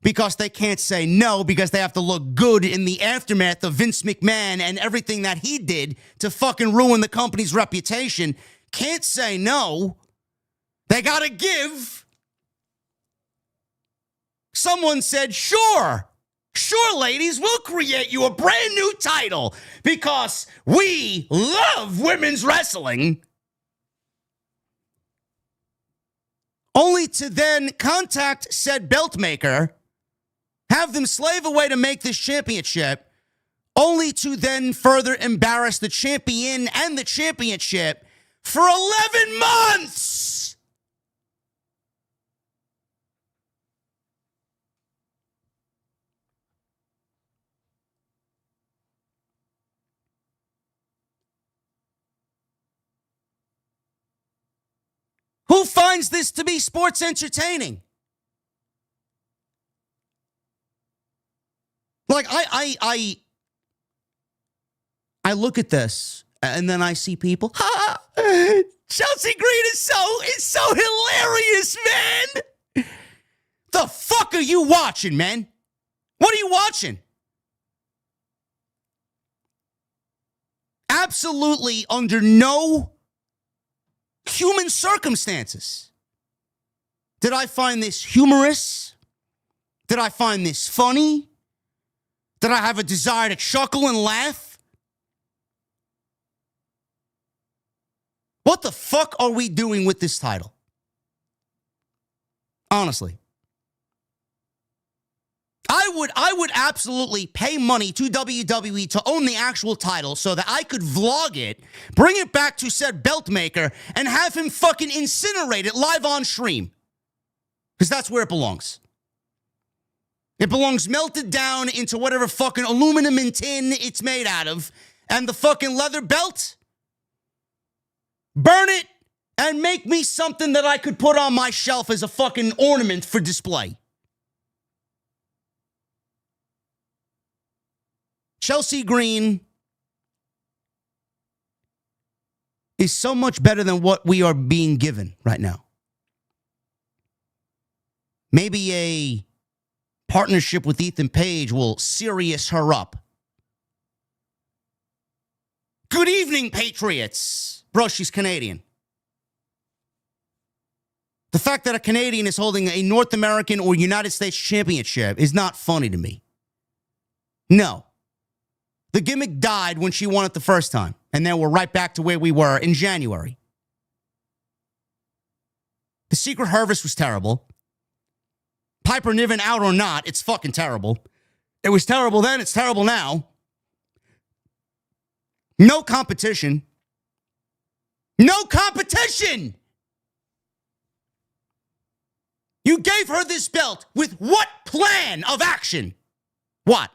because they can't say no, because they have to look good in the aftermath of Vince McMahon and everything that he did to fucking ruin the company's reputation, can't say no. They gotta give. Someone said, sure, ladies, we'll create you a brand new title because we love women's wrestling. Only to then contact said belt maker, have them slave away to make this championship, only to then further embarrass the champion and the championship for 11 months. Who finds this to be sports entertaining? Like, I look at this and then I see people, Chelsea Green is so hilarious, man. The fuck are you watching, man? What are you watching? Absolutely under no human circumstances did I find this humorous. Did I find this funny? Did I have a desire to chuckle and laugh? What the fuck are we doing with this title? Honestly. I would absolutely pay money to WWE to own the actual title so that I could vlog it, bring it back to said belt maker, and have him fucking incinerate it live on stream. Because that's where it belongs. It belongs melted down into whatever fucking aluminum and tin it's made out of. And the fucking leather belt, burn it and make me something that I could put on my shelf as a fucking ornament for display. Chelsea Green is so much better than what we are being given right now. Maybe a partnership with Ethan Page will serious her up. Good evening, Patriots. Bro, she's Canadian. The fact that a Canadian is holding a North American or United States championship is not funny to me. No. The gimmick died when she won it the first time, and then we're right back to where we were in January. The Secret Harvest was terrible. Piper Niven out or not, it's fucking terrible. It was terrible then, it's terrible now. No competition. No competition! You gave her this belt with what plan of action? What?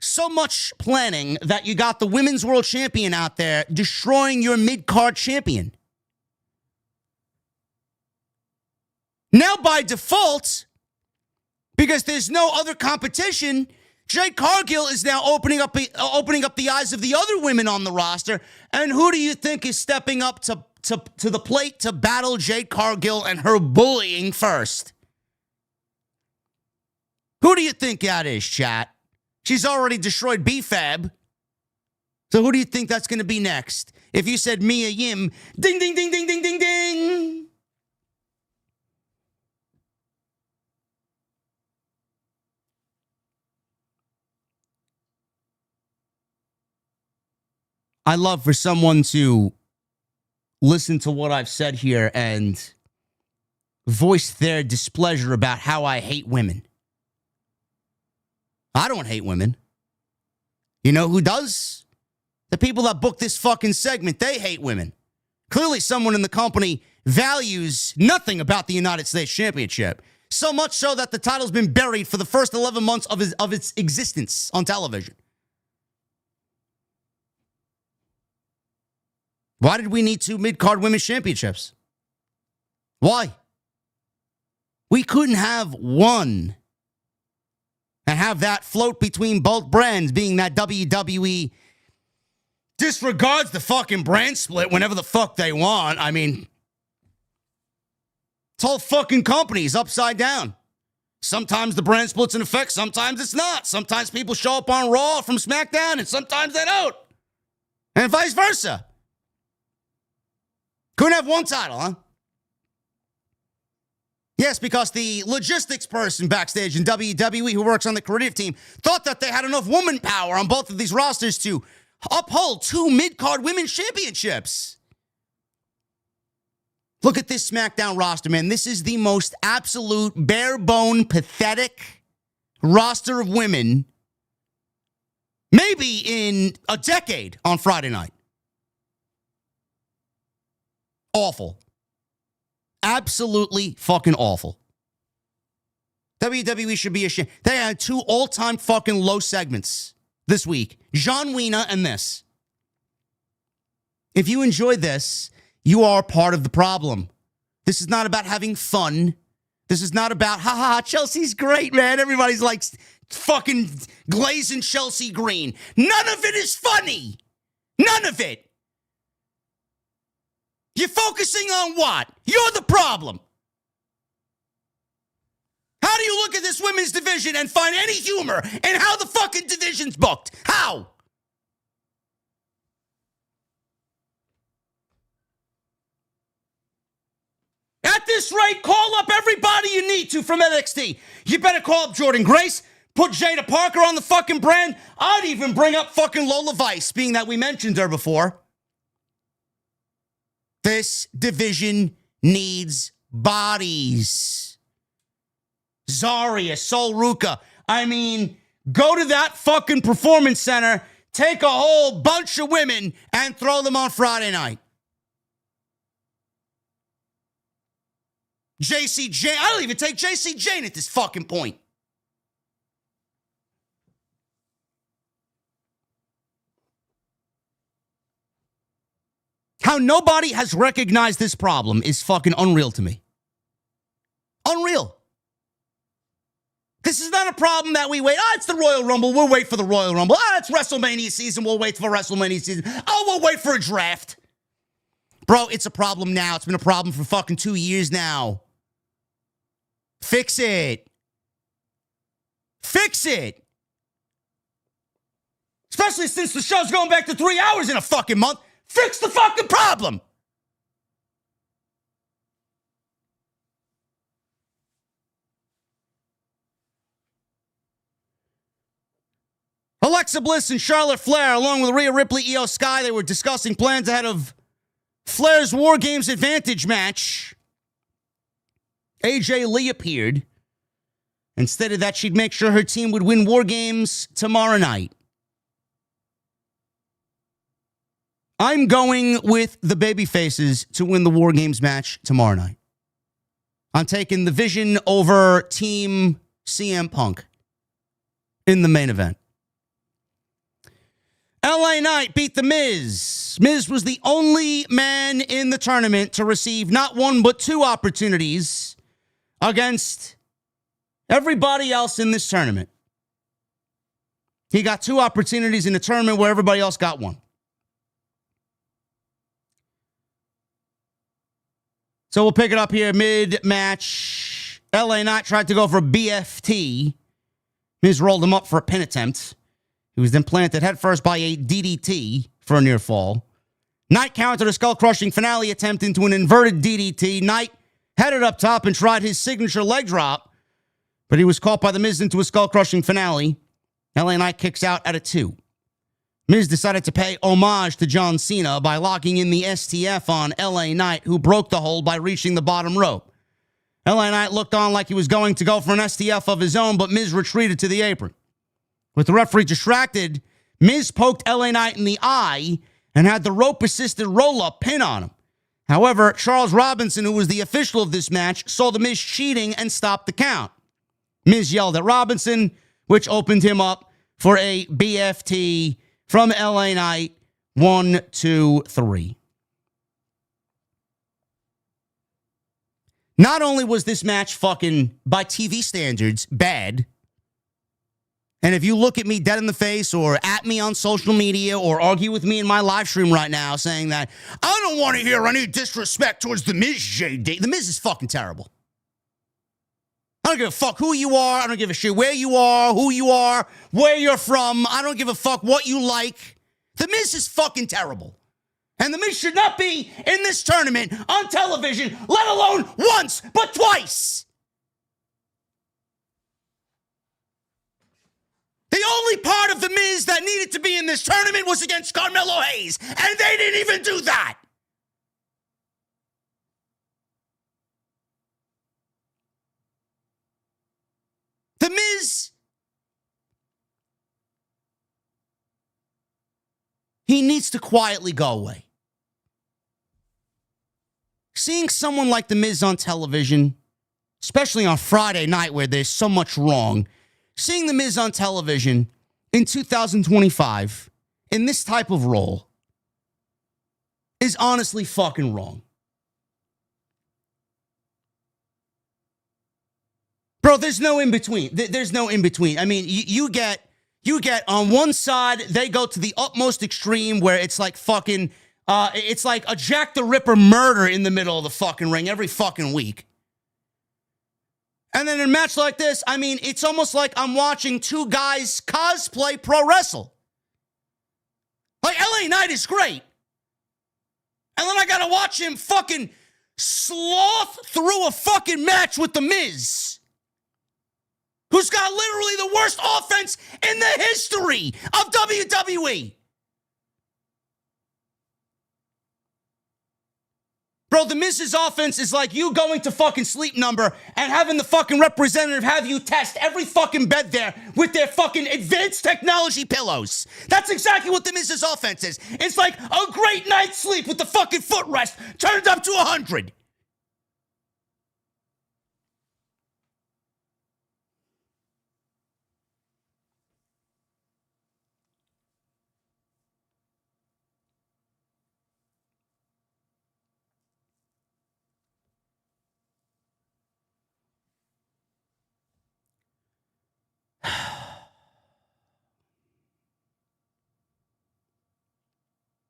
So much planning that you got the women's world champion out there destroying your mid-card champion. Now, by default, because there's no other competition, Jade Cargill is now opening up the eyes of the other women on the roster. And who do you think is stepping up to the plate to battle Jade Cargill and her bullying first? Who do you think that is, chat? She's already destroyed B-Fab. So who do you think that's going to be next? If you said Mia Yim, ding, ding, ding, ding, ding, ding, ding. I love for someone to listen to what I've said here and voice their displeasure about how I hate women. I don't hate women. You know who does? The people that book this fucking segment, they hate women. Clearly someone in the company values nothing about the United States Championship. So much so that the title's been buried for the first 11 months of its existence on television. Why did we need 2 mid-card women's championships? Why? We couldn't have one and have that float between both brands, being that WWE disregards the fucking brand split whenever the fuck they want. I mean, it's all fucking companies upside down. Sometimes the brand split's in effect, sometimes it's not. Sometimes people show up on Raw from SmackDown, and sometimes they don't. And vice versa. Couldn't have one title, huh? Yes, because the logistics person backstage in WWE who works on the creative team thought that they had enough woman power on both of these rosters to uphold 2 mid-card women's championships. Look at this SmackDown roster, man. This is the most absolute, bare-bone, pathetic roster of women maybe in a decade on Friday night. Awful. Absolutely fucking awful. WWE should be ashamed. They had 2 all-time fucking low segments this week. John Cena and this. If you enjoy this, you are part of the problem. This is not about having fun. This is not about, Chelsea's great, man. Everybody's like fucking glazing Chelsea green. None of it is funny. None of it. You're focusing on what? You're the problem. How do you look at this women's division and find any humor in how the fucking division's booked? How? At this rate, call up everybody you need to from NXT. You better call up Jordan Grace, put Jada Parker on the fucking brand. I'd even bring up fucking Lola Vice, being that we mentioned her before. This division needs bodies. Zarya, Sol Ruka. I mean, go to that fucking performance center, take a whole bunch of women, and throw them on Friday night. JC Jane. I don't even take JC Jane at this fucking point. How nobody has recognized this problem is fucking unreal to me. Unreal. This is not a problem that we wait. It's the Royal Rumble. We'll wait for the Royal Rumble. It's WrestleMania season. We'll wait for WrestleMania season. We'll wait for a draft. Bro, it's a problem now. It's been a problem for fucking 2 years now. Fix it. Fix it. Especially since the show's going back to 3 hours in a fucking month. Fix the fucking problem. Alexa Bliss and Charlotte Flair, along with Rhea Ripley, Io Sky, they were discussing plans ahead of Flair's War Games Advantage match. AJ Lee appeared and stated that she'd make sure her team would win War Games tomorrow night. I'm going with the babyfaces to win the War Games match tomorrow night. I'm taking the Vision over Team CM Punk in the main event. LA Knight beat The Miz. Miz was the only man in the tournament to receive not one but two opportunities against everybody else in this tournament. He got two opportunities in the tournament where everybody else got one. So we'll pick it up here mid-match. LA Knight tried to go for a BFT. Miz rolled him up for a pin attempt. He was then planted headfirst by a DDT for a near fall. Knight countered a skull-crushing finale attempt into an inverted DDT. Knight headed up top and tried his signature leg drop, but he was caught by The Miz into a skull-crushing finale. LA Knight kicks out at a 2. Miz decided to pay homage to John Cena by locking in the STF on LA Knight, who broke the hold by reaching the bottom rope. LA Knight looked on like he was going to go for an STF of his own, but Miz retreated to the apron. With the referee distracted, Miz poked LA Knight in the eye and had the rope-assisted roll-up pin on him. However, Charles Robinson, who was the official of this match, saw the Miz cheating and stopped the count. Miz yelled at Robinson, which opened him up for a BFT from LA Knight. 1, 2, 3. Not only was this match fucking, by TV standards, bad, and if you look at me dead in the face or at me on social media or argue with me in my live stream right now saying that I don't want to hear any disrespect towards The Miz, JD. The Miz is fucking terrible. I don't give a fuck who you are. I don't give a shit where you are, who you are, where you're from. I don't give a fuck what you like. The Miz is fucking terrible. And The Miz should not be in this tournament on television, let alone once, but twice. The only part of The Miz that needed to be in this tournament was against Carmelo Hayes, and they didn't even do that. The Miz, he needs to quietly go away. Seeing someone like The Miz on television, especially on Friday night where there's so much wrong, seeing The Miz on television in 2025 in this type of role is honestly fucking wrong. Bro, there's no in between. There's no in between. I mean, you get on one side, they go to the utmost extreme where it's like fucking, it's like a Jack the Ripper murder in the middle of the fucking ring every fucking week. And then in a match like this, I mean, it's almost like I'm watching two guys cosplay pro wrestle. Like, LA Knight is great. And then I gotta watch him fucking sloth through a fucking match with The Miz, who's got literally the worst offense in the history of WWE. Bro, The Miz's offense is like you going to fucking Sleep Number and having the fucking representative have you test every fucking bed there with their fucking advanced technology pillows. That's exactly what The Miz's offense is. It's like a great night's sleep with the fucking footrest turned up to 100.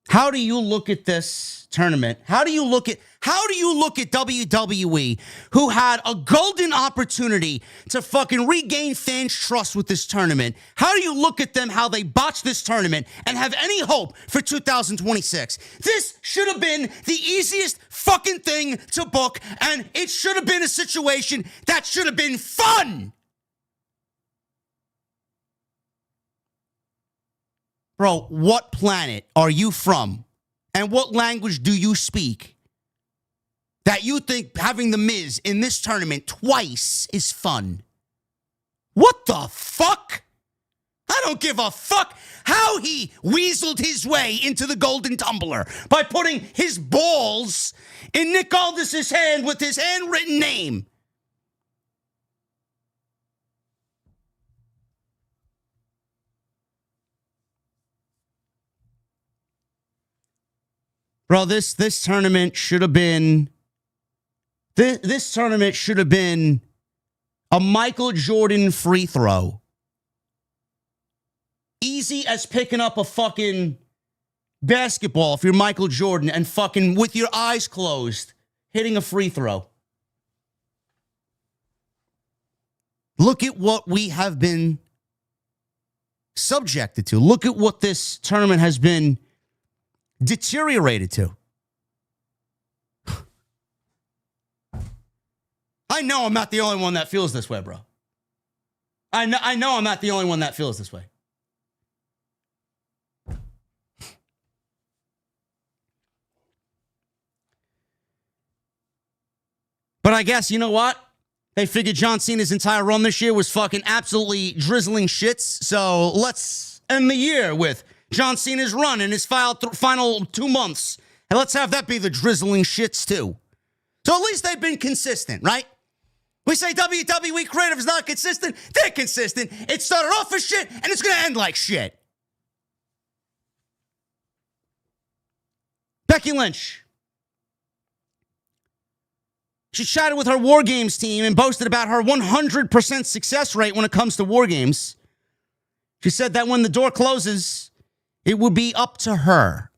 How do you look at this tournament? How do you look at WWE, who had a golden opportunity to fucking regain fans' trust with this tournament? How do you look at them, how they botched this tournament, and have any hope for 2026? This should have been the easiest fucking thing to book, and it should have been a situation that should have been fun. Bro, what planet are you from? And what language do you speak that you think having The Miz in this tournament twice is fun? What the fuck? I don't give a fuck how he weaseled his way into the Golden Tumbler by putting his balls in Nick Aldis's hand with his handwritten name. Bro, this tournament should have been this tournament should have been a Michael Jordan free throw. Easy as picking up a fucking basketball if you're Michael Jordan and fucking with your eyes closed hitting a free throw. Look at what we have been subjected to. Look at what this tournament has been deteriorated to. I know I'm not the only one that feels this way, bro. I know I'm not the only one that feels this way. But I guess, you know what? They figured John Cena's entire run this year was fucking absolutely drizzling shits. So let's end the year with John Cena's run in his final 2 months. And let's have that be the drizzling shits too. So at least they've been consistent, right? We say WWE creative is not consistent. They're consistent. It started off as shit and it's going to end like shit. Becky Lynch. She chatted with her War Games team and boasted about her 100% success rate when it comes to War Games. She said that when the door closes, it would be up to her.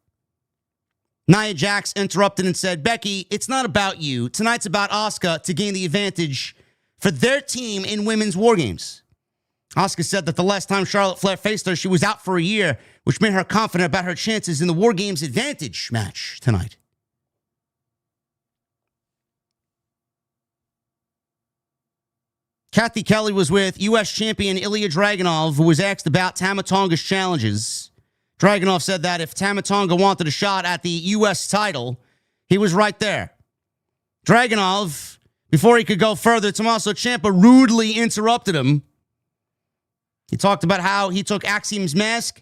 Nia Jax interrupted and said, Becky, it's not about you. Tonight's about Asuka to gain the advantage for their team in women's War Games. Asuka said that the last time Charlotte Flair faced her, she was out for a year, which made her confident about her chances in the War Games advantage match tonight. Kathy Kelly was with U.S. champion Ilya Dragunov, who was asked about Tama Tonga's challenges. Dragunov said that if Tama Tonga wanted a shot at the U.S. title, he was right there. Dragunov, before he could go further, Tommaso Ciampa rudely interrupted him. He talked about how he took Axiom's mask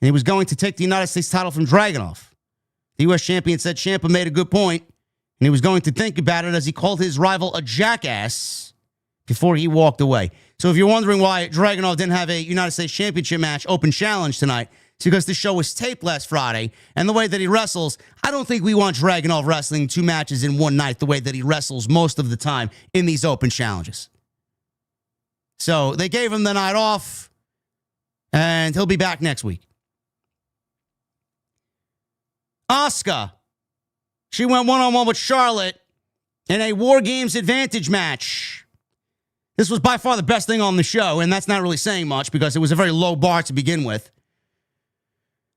and he was going to take the United States title from Dragunov. The U.S. champion said Ciampa made a good point and he was going to think about it as he called his rival a jackass before he walked away. So if you're wondering why Dragunov didn't have a United States Championship match open challenge tonight, it's because the show was taped last Friday, and the way that he wrestles, I don't think we want Dragunov wrestling 2 matches in one night the way that he wrestles most of the time in these open challenges. So they gave him the night off, and he'll be back next week. Asuka, she went one-on-one with Charlotte in a War Games advantage match. This was by far the best thing on the show, and that's not really saying much because it was a very low bar to begin with.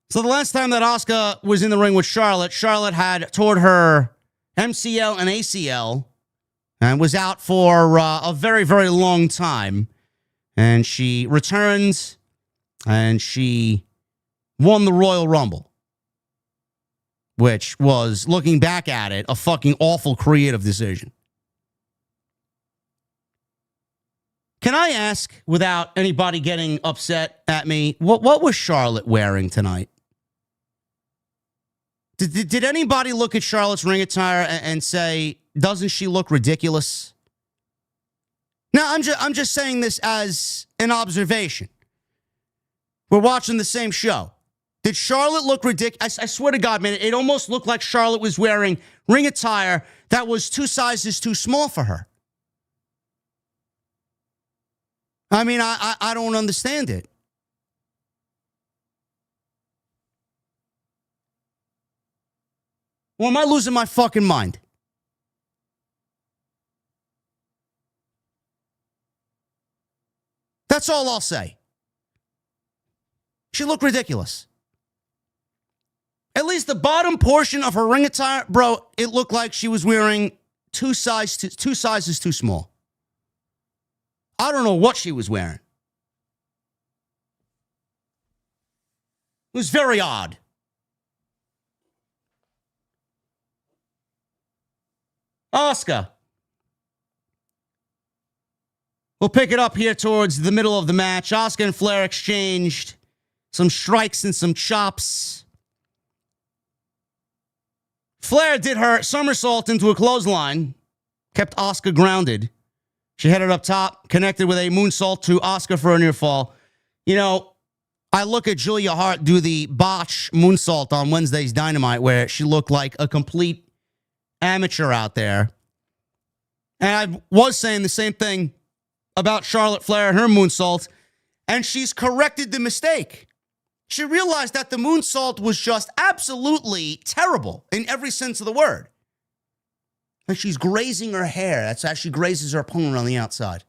So the last time that Asuka was in the ring with Charlotte, Charlotte had torn her MCL and ACL and was out for a very, very long time. And she returned and she won the Royal Rumble, which was, looking back at it, a fucking awful creative decision. Can I ask, without anybody getting upset at me, what was Charlotte wearing tonight? Did anybody look at Charlotte's ring attire and say, doesn't she look ridiculous? Now, I'm just saying this as an observation. We're watching the same show. Did Charlotte look ridiculous? I swear to God, man, it almost looked like Charlotte was wearing ring attire that was 2 sizes too small for her. I mean, I don't understand it. Or am I losing my fucking mind? That's all I'll say. She looked ridiculous. At least the bottom portion of her ring attire, bro, it looked like she was wearing 2 sizes too small. I don't know what she was wearing. It was very odd. Asuka. We'll pick it up here towards the middle of the match. Asuka and Flair exchanged some strikes and some chops. Flair did her somersault into a clothesline, kept Asuka grounded. She headed up top, connected with a moonsault to Asuka for a near fall. You know, I look at Julia Hart do the botch moonsault on Wednesday's Dynamite where she looked like a complete amateur out there. And I was saying the same thing about Charlotte Flair and her moonsault, and she's corrected the mistake. She realized that the moonsault was just absolutely terrible in every sense of the word. And she's grazing her hair. That's how she grazes her opponent on the outside.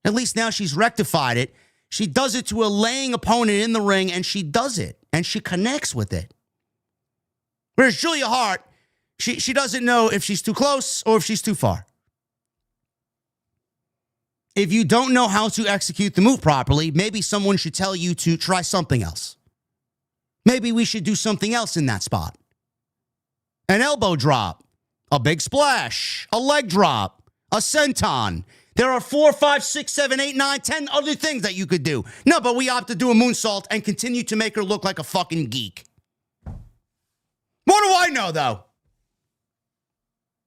At least now she's rectified it. She does it to a laying opponent in the ring, and she does it, and she connects with it. Whereas Julia Hart, she doesn't know if she's too close or if she's too far. If you don't know how to execute the move properly, maybe someone should tell you to try something else. Maybe we should do something else in that spot. An elbow drop, a big splash, a leg drop, a senton. There are 4, 5, 6, 7, 8, 9, 10 other things that you could do. No, but we opt to do a moonsault and continue to make her look like a fucking geek. What do I know, though?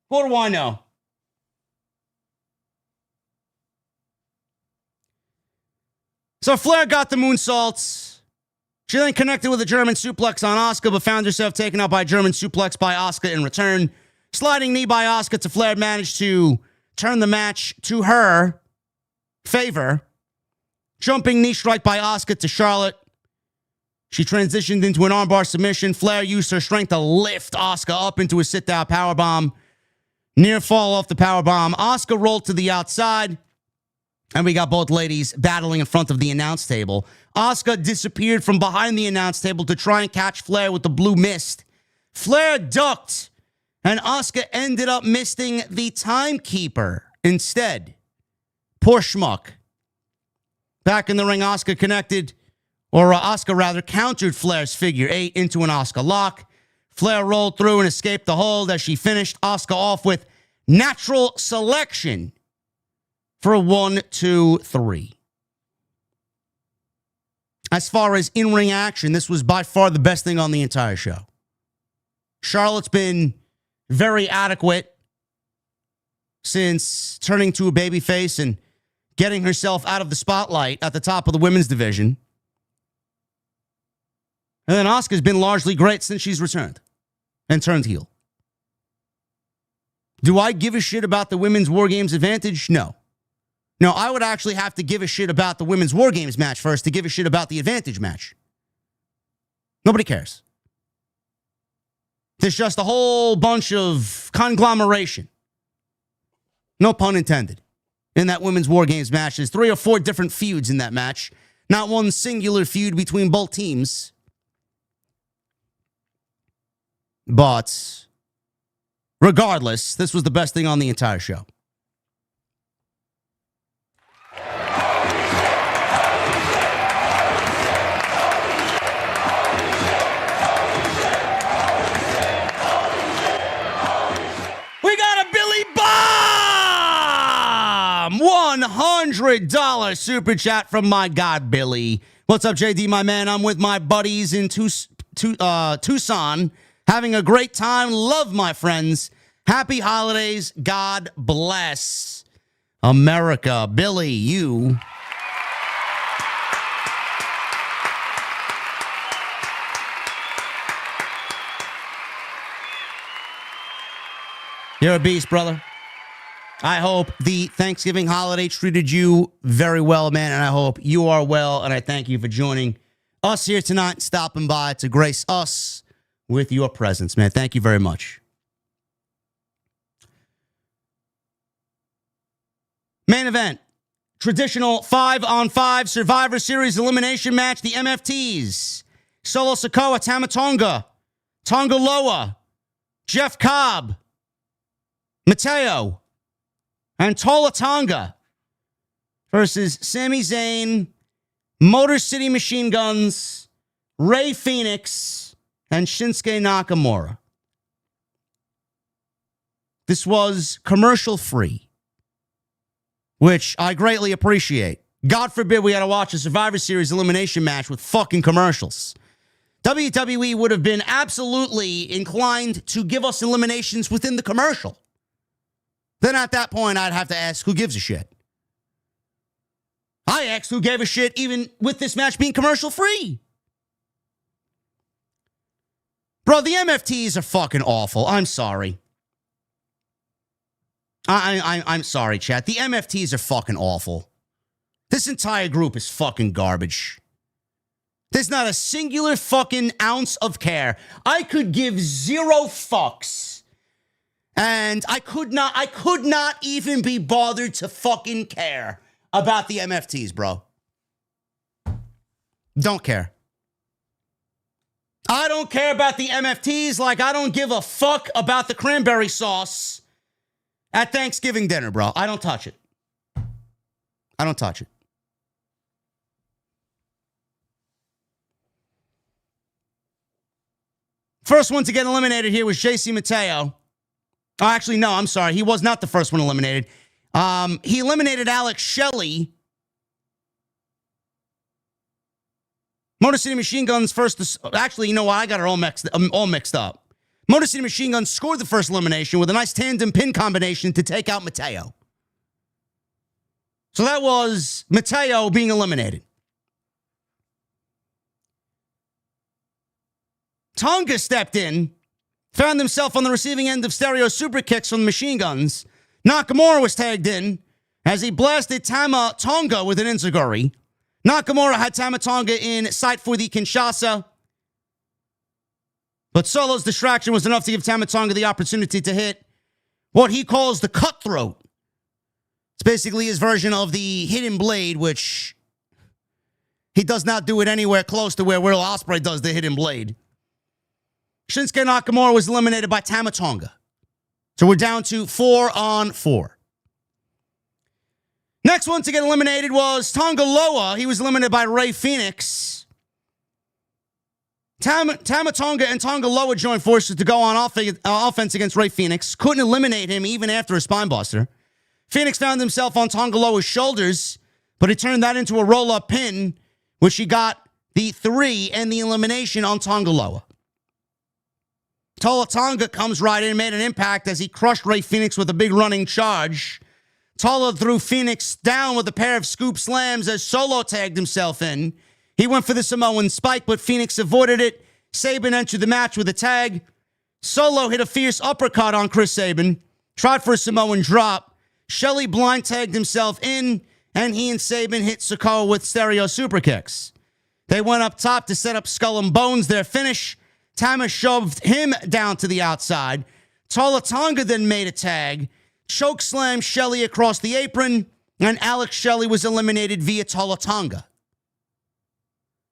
What do I know? So Flair got the moonsaults. She then connected with a German suplex on Asuka, but found herself taken out by a German suplex by Asuka in return. Sliding knee by Asuka to Flair managed to turn the match to her favor. Jumping knee strike by Asuka to Charlotte. She transitioned into an armbar submission. Flair used her strength to lift Asuka up into a sit-down powerbomb. Near fall off the powerbomb. Asuka rolled to the outside. And we got both ladies battling in front of the announce table. Asuka disappeared from behind the announce table to try and catch Flair with the blue mist. Flair ducked, and Asuka ended up missing the timekeeper instead. Poor schmuck. Back in the ring, Asuka countered Flair's figure 8 into an Asuka lock. Flair rolled through and escaped the hold as she finished Asuka off with natural selection for a 1, 2, 3. As far as in-ring action, this was by far the best thing on the entire show. Charlotte's been very adequate since turning to a babyface and getting herself out of the spotlight at the top of the women's division. And then Asuka's been largely great since she's returned and turned heel. Do I give a shit about the women's War Games advantage? No. No, I would actually have to give a shit about the women's War Games match first to give a shit about the advantage match. Nobody cares. There's just a whole bunch of conglomeration. No pun intended. in that women's War Games match. There's 3 or 4 different feuds in that match. Not one singular feud between both teams. But regardless, this was the best thing on the entire show. We got a Billy Bomb! $100 super chat from my God, Billy. What's up, JD, my man? I'm with my buddies in Tucson, having a great time. Love my friends. Happy holidays. God bless America. Billy, you. You're a beast, brother. I hope the Thanksgiving holiday treated you very well, man, and I hope you are well, and I thank you for joining us here tonight, stopping by to grace us with your presence, man. Thank you very much. Main event. Traditional 5-on-5 Survivor Series elimination match. The MFTs. Solo Sikoa, Tama Tonga, Tonga Loa, Jeff Cobb, Mateo, and Tola Tonga versus Sami Zayn, Motor City Machine Guns, Rey Fenix, and Shinsuke Nakamura. This was commercial-free, which I greatly appreciate. God forbid we had to watch a Survivor Series elimination match with fucking commercials. WWE would have been absolutely inclined to give us eliminations within the commercial. Then at that point, I'd have to ask, who gives a shit? I asked who gave a shit even with this match being commercial-free. Bro, the MFTs are fucking awful. I'm sorry. I'm sorry, chat. The MFTs are fucking awful. This entire group is fucking garbage. There's not a singular fucking ounce of care. I could give 0 fucks. And I could not even be bothered to fucking care about the MFTs, bro. Don't care. I don't care about the MFTs like I don't give a fuck about the cranberry sauce at Thanksgiving dinner, bro. I don't touch it. I don't touch it. First one to get eliminated here was JC Mateo. Oh, actually, no, I'm sorry. He was not the first one eliminated. He eliminated Alex Shelley. Motor City Machine Guns first. Actually, you know what? I got it all mixed up. Motor City Machine Guns scored the first elimination with a nice tandem pin combination to take out Mateo. So that was Mateo being eliminated. Tonga stepped in, found himself on the receiving end of stereo super kicks from the Machine Guns. Nakamura was tagged in as he blasted Tama Tonga with an enziguri. Nakamura had Tama Tonga in sight for the Kinshasa, but Solo's distraction was enough to give Tama Tonga the opportunity to hit what he calls the cutthroat. It's basically his version of the hidden blade, which he does not do it anywhere close to where Will Ospreay does the hidden blade. Shinsuke Nakamura was eliminated by Tama Tonga. So we're down to 4-on-4. Next one to get eliminated was Tonga Loa. He was eliminated by Rey Fenix. Tama Tonga and Tonga Loa joined forces to go on offense against Rey Fenix. Couldn't eliminate him even after a spinebuster. Fenix found himself on Tonga Loa's shoulders, but he turned that into a roll-up pin, which he got the 3 and the elimination on Tonga Loa. Tola Tonga comes right in and made an impact as he crushed Rey Fenix with a big running charge. Tola threw Fenix down with a pair of scoop slams as Solo tagged himself in. He went for the Samoan spike, but Fenix avoided it. Sabin entered the match with a tag. Solo hit a fierce uppercut on Chris Sabin, tried for a Samoan drop. Shelley blind tagged himself in, and he and Sabin hit Sikoa with stereo super kicks. They went up top to set up Skull and Bones, their finish. Tama shoved him down to the outside. Tola Tonga then made a tag, choke slammed Shelley across the apron, and Alex Shelley was eliminated via Tonga.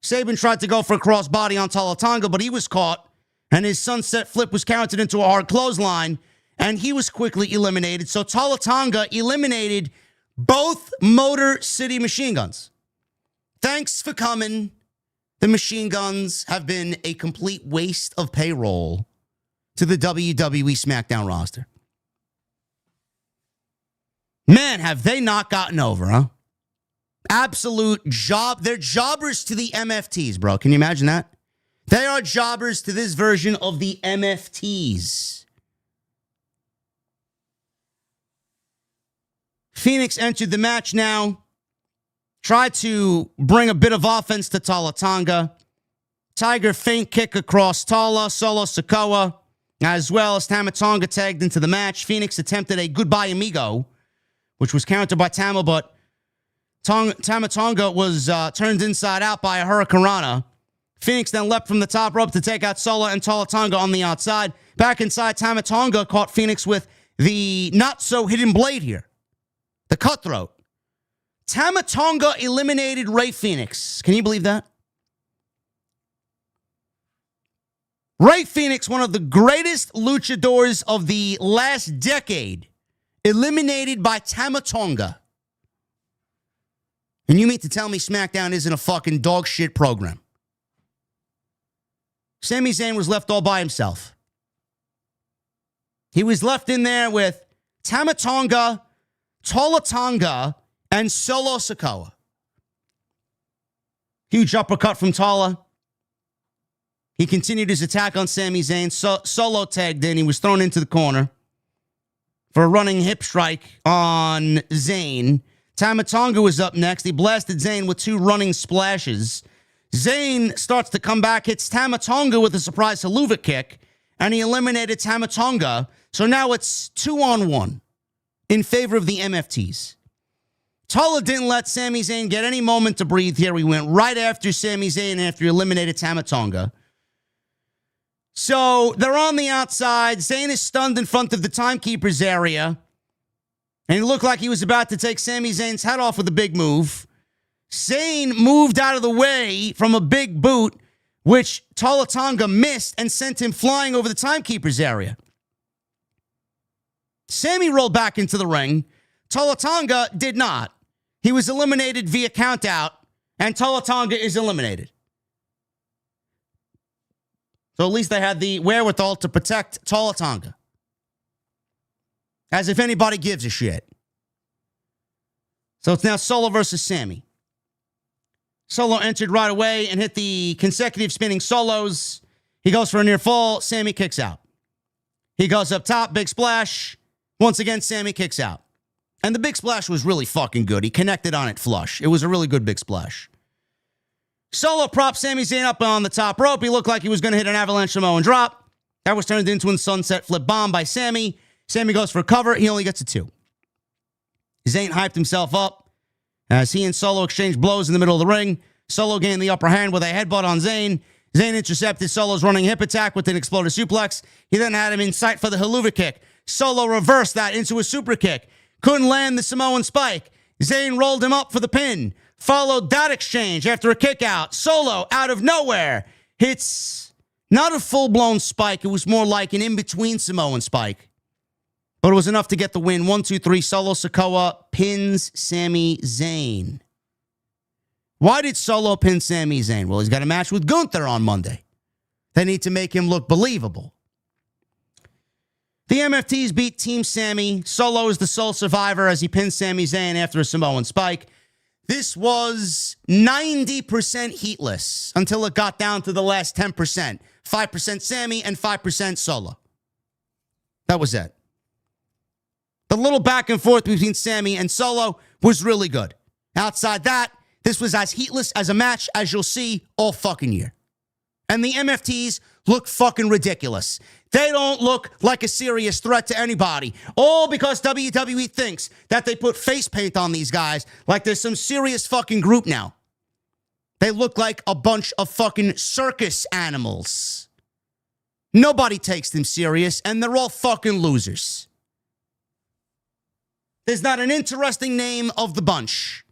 Sabin tried to go for a crossbody on Tonga, but he was caught, and his sunset flip was counted into a hard clothesline, and he was quickly eliminated. So Tonga eliminated both Motor City Machine Guns. Thanks for coming. The Machine Guns have been a complete waste of payroll to the WWE SmackDown roster. Man, have they not gotten over, huh? Absolute job. They're jobbers to the MFTs, bro. Can you imagine that? They are jobbers to this version of the MFTs. Phoenix entered the match now. Tried to bring a bit of offense to Tonga. Tiger feint kick across Tala, Solo Sikoa, as well as Tama Tonga tagged into the match. Phoenix attempted a goodbye amigo, which was countered by Tama, but Tama Tonga was turned inside out by a Hurricanrana. Phoenix then leapt from the top rope to take out Solo and Tonga on the outside. Back inside, Tama Tonga caught Phoenix with the not-so-hidden blade here. The cutthroat. Tama Tonga eliminated Rey Fenix. Can you believe that? Rey Fenix, one of the greatest luchadors of the last decade, eliminated by Tama Tonga. And you mean to tell me SmackDown isn't a fucking dog shit program? Sami Zayn was left all by himself. He was left in there with Tama Tonga, Tonga, and Solo Sikoa. Huge uppercut from Tala. He continued his attack on Sami Zayn. Solo tagged in. He was thrown into the corner for a running hip strike on Zayn. Tama Tonga was up next. He blasted Zayn with 2 running splashes. Zayn starts to come back, hits Tama Tonga with a surprise haluva kick, and he eliminated Tama Tonga. So now it's 2-on-1 in favor of the MFTs. Tala didn't let Sami Zayn get any moment to breathe here. He went right after Sami Zayn after he eliminated Tama Tonga. So they're on the outside. Zayn is stunned in front of the timekeeper's area. And it looked like he was about to take Sami Zayn's head off with a big move. Zayn moved out of the way from a big boot, which Tonga missed and sent him flying over the timekeeper's area. Sami rolled back into the ring. Tonga did not. He was eliminated via countout, and Tonga is eliminated. So at least they had the wherewithal to protect Tonga. As if anybody gives a shit. So it's now Solo versus Sami. Solo entered right away and hit the consecutive spinning solos. He goes for a near fall. Sami kicks out. He goes up top. Big splash. Once again, Sami kicks out. And the big splash was really fucking good. He connected on it flush. It was a really good big splash. Solo propped Sami Zayn up on the top rope. He looked like he was going to hit an avalanche Samoan drop. That was turned into a sunset flip bomb by Sami. Sami goes for a cover. He only gets a 2. Zayn hyped himself up as he and Solo exchanged blows in the middle of the ring. Solo gained the upper hand with a headbutt on Zayn. Zayn intercepted Solo's running hip attack with an exploder suplex. He then had him in sight for the haluva kick. Solo reversed that into a super kick. Couldn't land the Samoan spike. Zayn rolled him up for the pin. Followed that exchange after a kick out. Solo, out of nowhere, hits not a full-blown spike. It was more like an in-between Samoan spike. But it was enough to get the win. 1, 2, 3. Solo Sikoa pins Sami Zayn. Why did Solo pin Sami Zayn? Well, he's got a match with Gunther on Monday. They need to make him look believable. The MFTs beat Team Sami. Solo is the sole survivor as he pins Sami Zayn after a Samoan spike. This was 90% heatless until it got down to the last 10%. 5% Sami and 5% Solo. That was it. The little back and forth between Sami and Solo was really good. Outside that, this was as heatless as a match as you'll see all fucking year. And the MFTs look fucking ridiculous. They don't look like a serious threat to anybody. All because WWE thinks that they put face paint on these guys like there's some serious fucking group now. They look like a bunch of fucking circus animals. Nobody takes them serious, and they're all fucking losers. There's not an interesting name of the bunch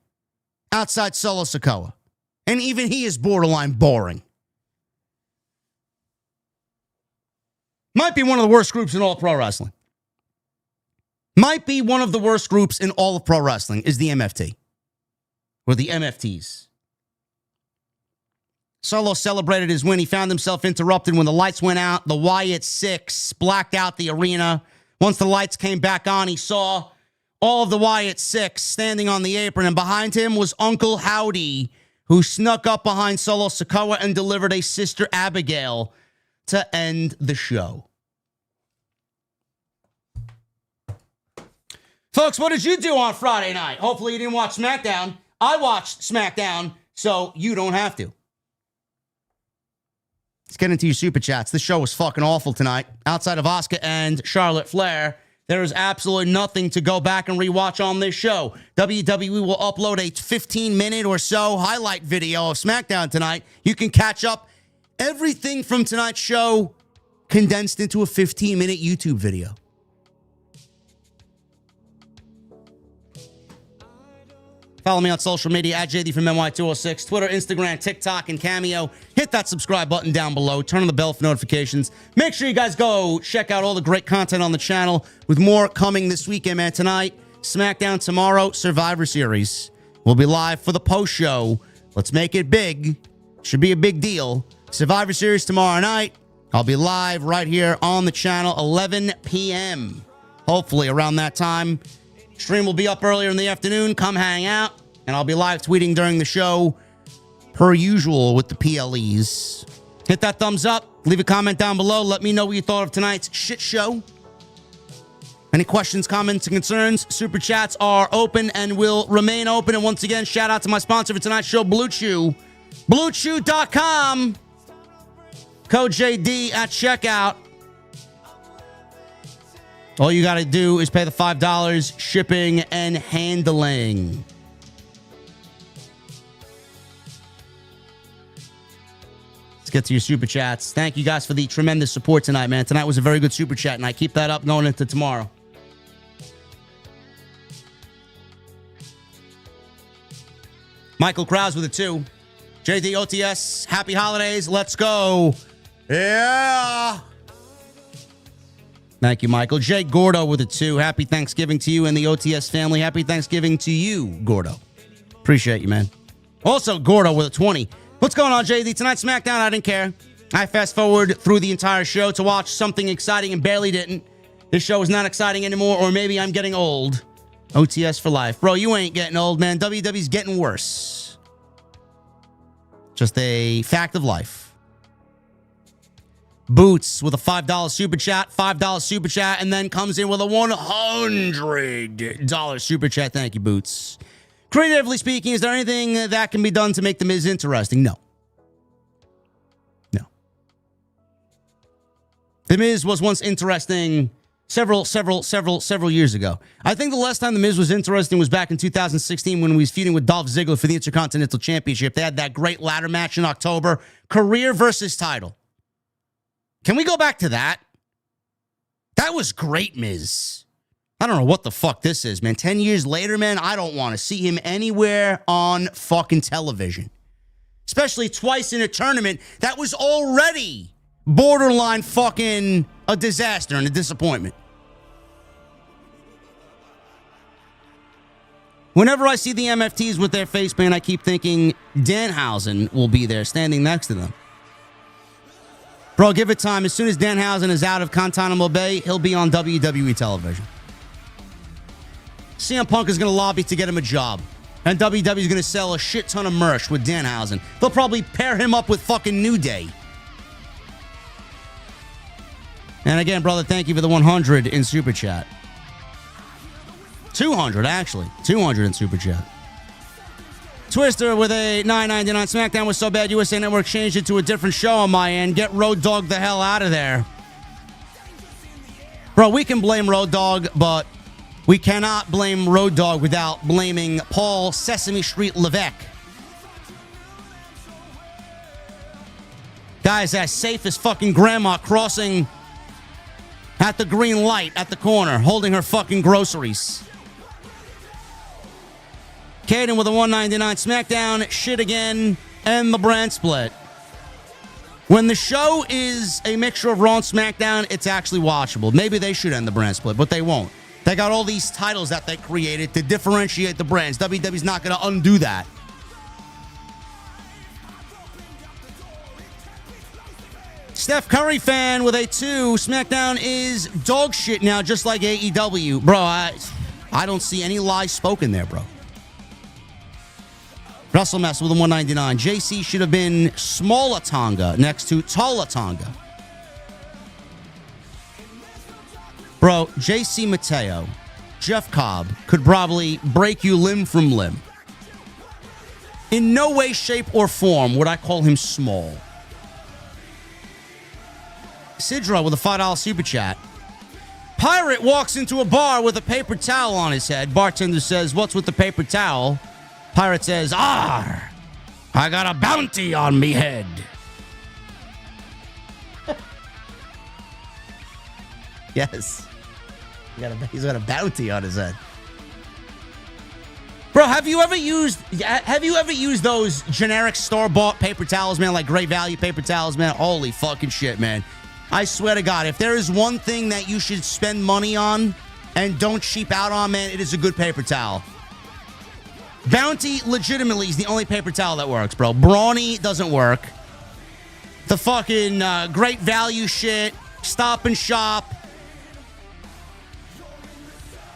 outside Solo Sikoa. And even he is borderline boring. Might be one of the worst groups in all pro wrestling. Might be one of the worst groups in all of pro wrestling is the MFT. Or the MFTs. Solo celebrated his win. He found himself interrupted when the lights went out. The Wyatt Six blacked out the arena. Once the lights came back on, he saw all of the Wyatt Six standing on the apron. And behind him was Uncle Howdy, who snuck up behind Solo Sikoa and delivered a Sister Abigail to end the show. Folks, what did you do on Friday night? Hopefully you didn't watch SmackDown. I watched SmackDown, so you don't have to. Let's get into your super chats. This show was fucking awful tonight. Outside of Asuka and Charlotte Flair, there is absolutely nothing to go back and rewatch on this show. WWE will upload a 15-minute or so highlight video of SmackDown tonight. You can catch up everything from tonight's show condensed into a 15-minute YouTube video. Follow me on social media at JDfromNY206, Twitter, Instagram, TikTok, and Cameo. Hit that subscribe button down below. Turn on the bell for notifications. Make sure you guys go check out all the great content on the channel with more coming this weekend, man. Tonight, SmackDown. Tomorrow, Survivor Series. We'll be live for the post show. Let's make it big. Should be a big deal. Survivor Series tomorrow night. I'll be live right here on the channel, 11 p.m. Hopefully around that time. Stream will be up earlier in the afternoon. Come hang out. And I'll be live tweeting during the show per usual with the PLEs. Hit that thumbs up. Leave a comment down below. Let me know what you thought of tonight's shit show. Any questions, comments, and concerns? Super chats are open and will remain open. And once again, shout out to my sponsor for tonight's show, Blue Chew. BlueChew.com. Code JD at checkout. All you got to do is pay the $5 shipping and handling. Let's get to your super chats. Thank you guys for the tremendous support tonight, man. Tonight was a very good super chat, and I keep that up going into tomorrow. Michael Krause with a 2. JD OTS, happy holidays. Let's go. Yeah. Thank you, Michael. Jay Gordo with a 2. Happy Thanksgiving to you and the OTS family. Happy Thanksgiving to you, Gordo. Appreciate you, man. Also, Gordo with a 20. What's going on, JD? Tonight's SmackDown, I didn't care. I fast forward through the entire show to watch something exciting and barely didn't. This show is not exciting anymore, or maybe I'm getting old. OTS for life. Bro, you ain't getting old, man. WWE's getting worse. Just a fact of life. Boots with a $5 super chat, $5 super chat, and then comes in with a $100 super chat. Thank you, Boots. Creatively speaking, is there anything that can be done to make The Miz interesting? No. No. The Miz was once interesting several years ago. I think the last time The Miz was interesting was back in 2016 when he was feuding with Dolph Ziggler for the Intercontinental Championship. They had that great ladder match in October. Career versus title. Can we go back to that? That was great, Miz. I don't know what the fuck this is, man. 10 years later, man, I don't want to see him anywhere on fucking television. Especially twice in a tournament that was already borderline fucking a disaster and a disappointment. Whenever I see the MFTs with their face paint, I keep thinking Danhausen will be there standing next to them. Bro, give it time. As soon as Danhausen is out of Guantanamo Bay, he'll be on WWE television. CM Punk is going to lobby to get him a job. And WWE is going to sell a shit ton of merch with Danhausen. They'll probably pair him up with fucking New Day. And again, brother, thank you for the 100 in Super Chat. 200, actually. 200 in Super Chat. Twister with a $9.99. SmackDown was so bad, USA Network changed it to a different show on my end. Get Road Dogg the hell out of there. Bro, we can blame Road Dogg, but we cannot blame Road Dogg without blaming Paul Sesame Street Levesque. Guy's as safe as fucking grandma crossing at the green light at the corner, holding her fucking groceries. Caden with a 199 SmackDown. Shit again. And the brand split. When the show is a mixture of Raw and SmackDown, it's actually watchable. Maybe they should end the brand split, but they won't. They got all these titles that they created to differentiate the brands. WWE's not going to undo that. Steph Curry fan with a 2. SmackDown is dog shit now, just like AEW. Bro, I don't see any lies spoken there, bro. WrestleMess with a 199. JC should have been Smaller Tonga next to Taller Tonga. Bro, JC Mateo, Jeff Cobb could probably break you limb from limb. In no way, shape, or form would I call him small. Sidra with a $5 super chat. Pirate walks into a bar with a paper towel on his head. Bartender says, "What's with the paper towel?" Pirate says, "Ah, I got a bounty on me head." Yes. He's got a bounty on his head. Bro, have you ever used those generic store-bought paper towels, man, like Great Value paper towels, man? Holy fucking shit, man. I swear to God, if there is one thing that you should spend money on and don't cheap out on, man, it is a good paper towel. Bounty legitimately is the only paper towel that works, bro. Brawny doesn't work. The fucking Great Value shit, Stop and Shop.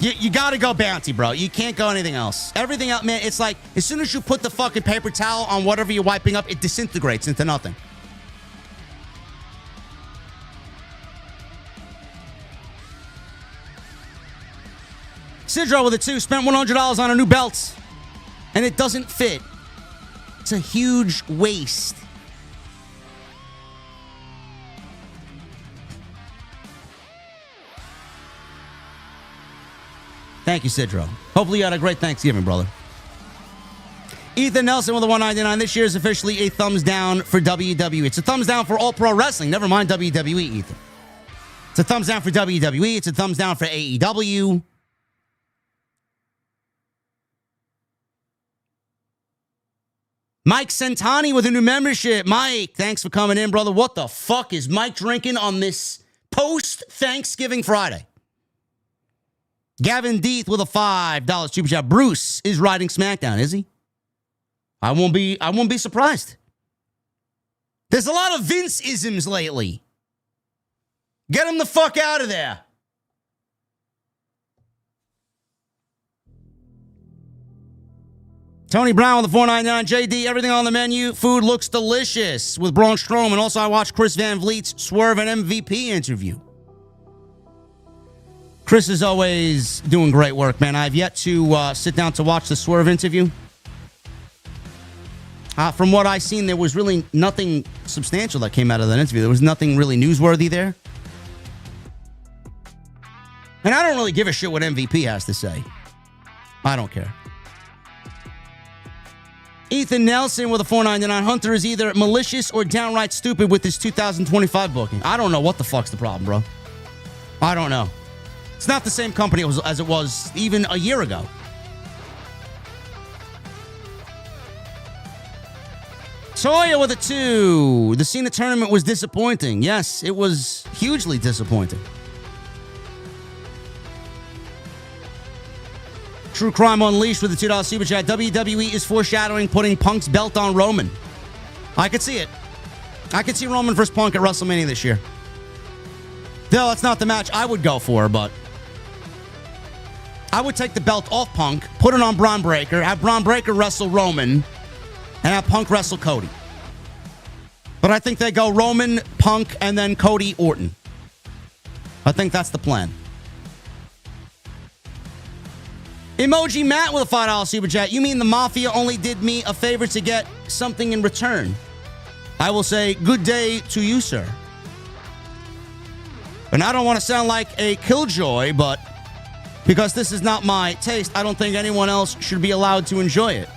You gotta go Bounty, bro. You can't go anything else. Everything else, man, it's like as soon as you put the fucking paper towel on whatever you're wiping up, it disintegrates into nothing. Sidro with a 2. Spent $100 on a new belt. And it doesn't fit. It's a huge waste. Thank you, Sidro. Hopefully you had a great Thanksgiving, brother. Ethan Nelson with a 199. This year is officially a thumbs down for WWE. It's a thumbs down for all pro wrestling. Never mind WWE, Ethan. It's a thumbs down for WWE. It's a thumbs down for AEW. Mike Santani with a new membership. Mike, thanks for coming in, brother. What the fuck is Mike drinking on this post-Thanksgiving Friday? Gavin Deeth with a $5 super chat. Bruce is riding SmackDown, is he? I won't be surprised. There's a lot of Vince-isms lately. Get him the fuck out of there. Tony Brown with the 499. JD, everything on the menu. Food looks delicious with Braun Strowman. Also, I watched Chris Van Vliet's Swerve and MVP interview. Chris is always doing great work, man. I've yet to sit down to watch the Swerve interview. From what I've seen, there was really nothing substantial that came out of that interview. There was nothing really newsworthy there. And I don't really give a shit what MVP has to say. I don't care. Ethan Nelson with a 499. Hunter is either malicious or downright stupid with his 2025 booking. I don't know what the fuck's the problem, bro. I don't know. It's not the same company as it was even a year ago. Toya with a 2. The Cena tournament was disappointing. Yes, it was hugely disappointing. True Crime Unleashed with the $2 super chat. WWE is foreshadowing putting Punk's belt on Roman. I could see it. I could see Roman versus Punk at WrestleMania this year. No, that's not the match I would go for, but I would take the belt off Punk, put it on Braun Breaker, have Braun Breaker wrestle Roman, and have Punk wrestle Cody. But I think they go Roman, Punk, and then Cody Orton. I think that's the plan. Emoji Matt with a $5 super chat. You mean the Mafia only did me a favor to get something in return? I will say good day to you, sir. And I don't want to sound like a killjoy, but because this is not my taste, I don't think anyone else should be allowed to enjoy it.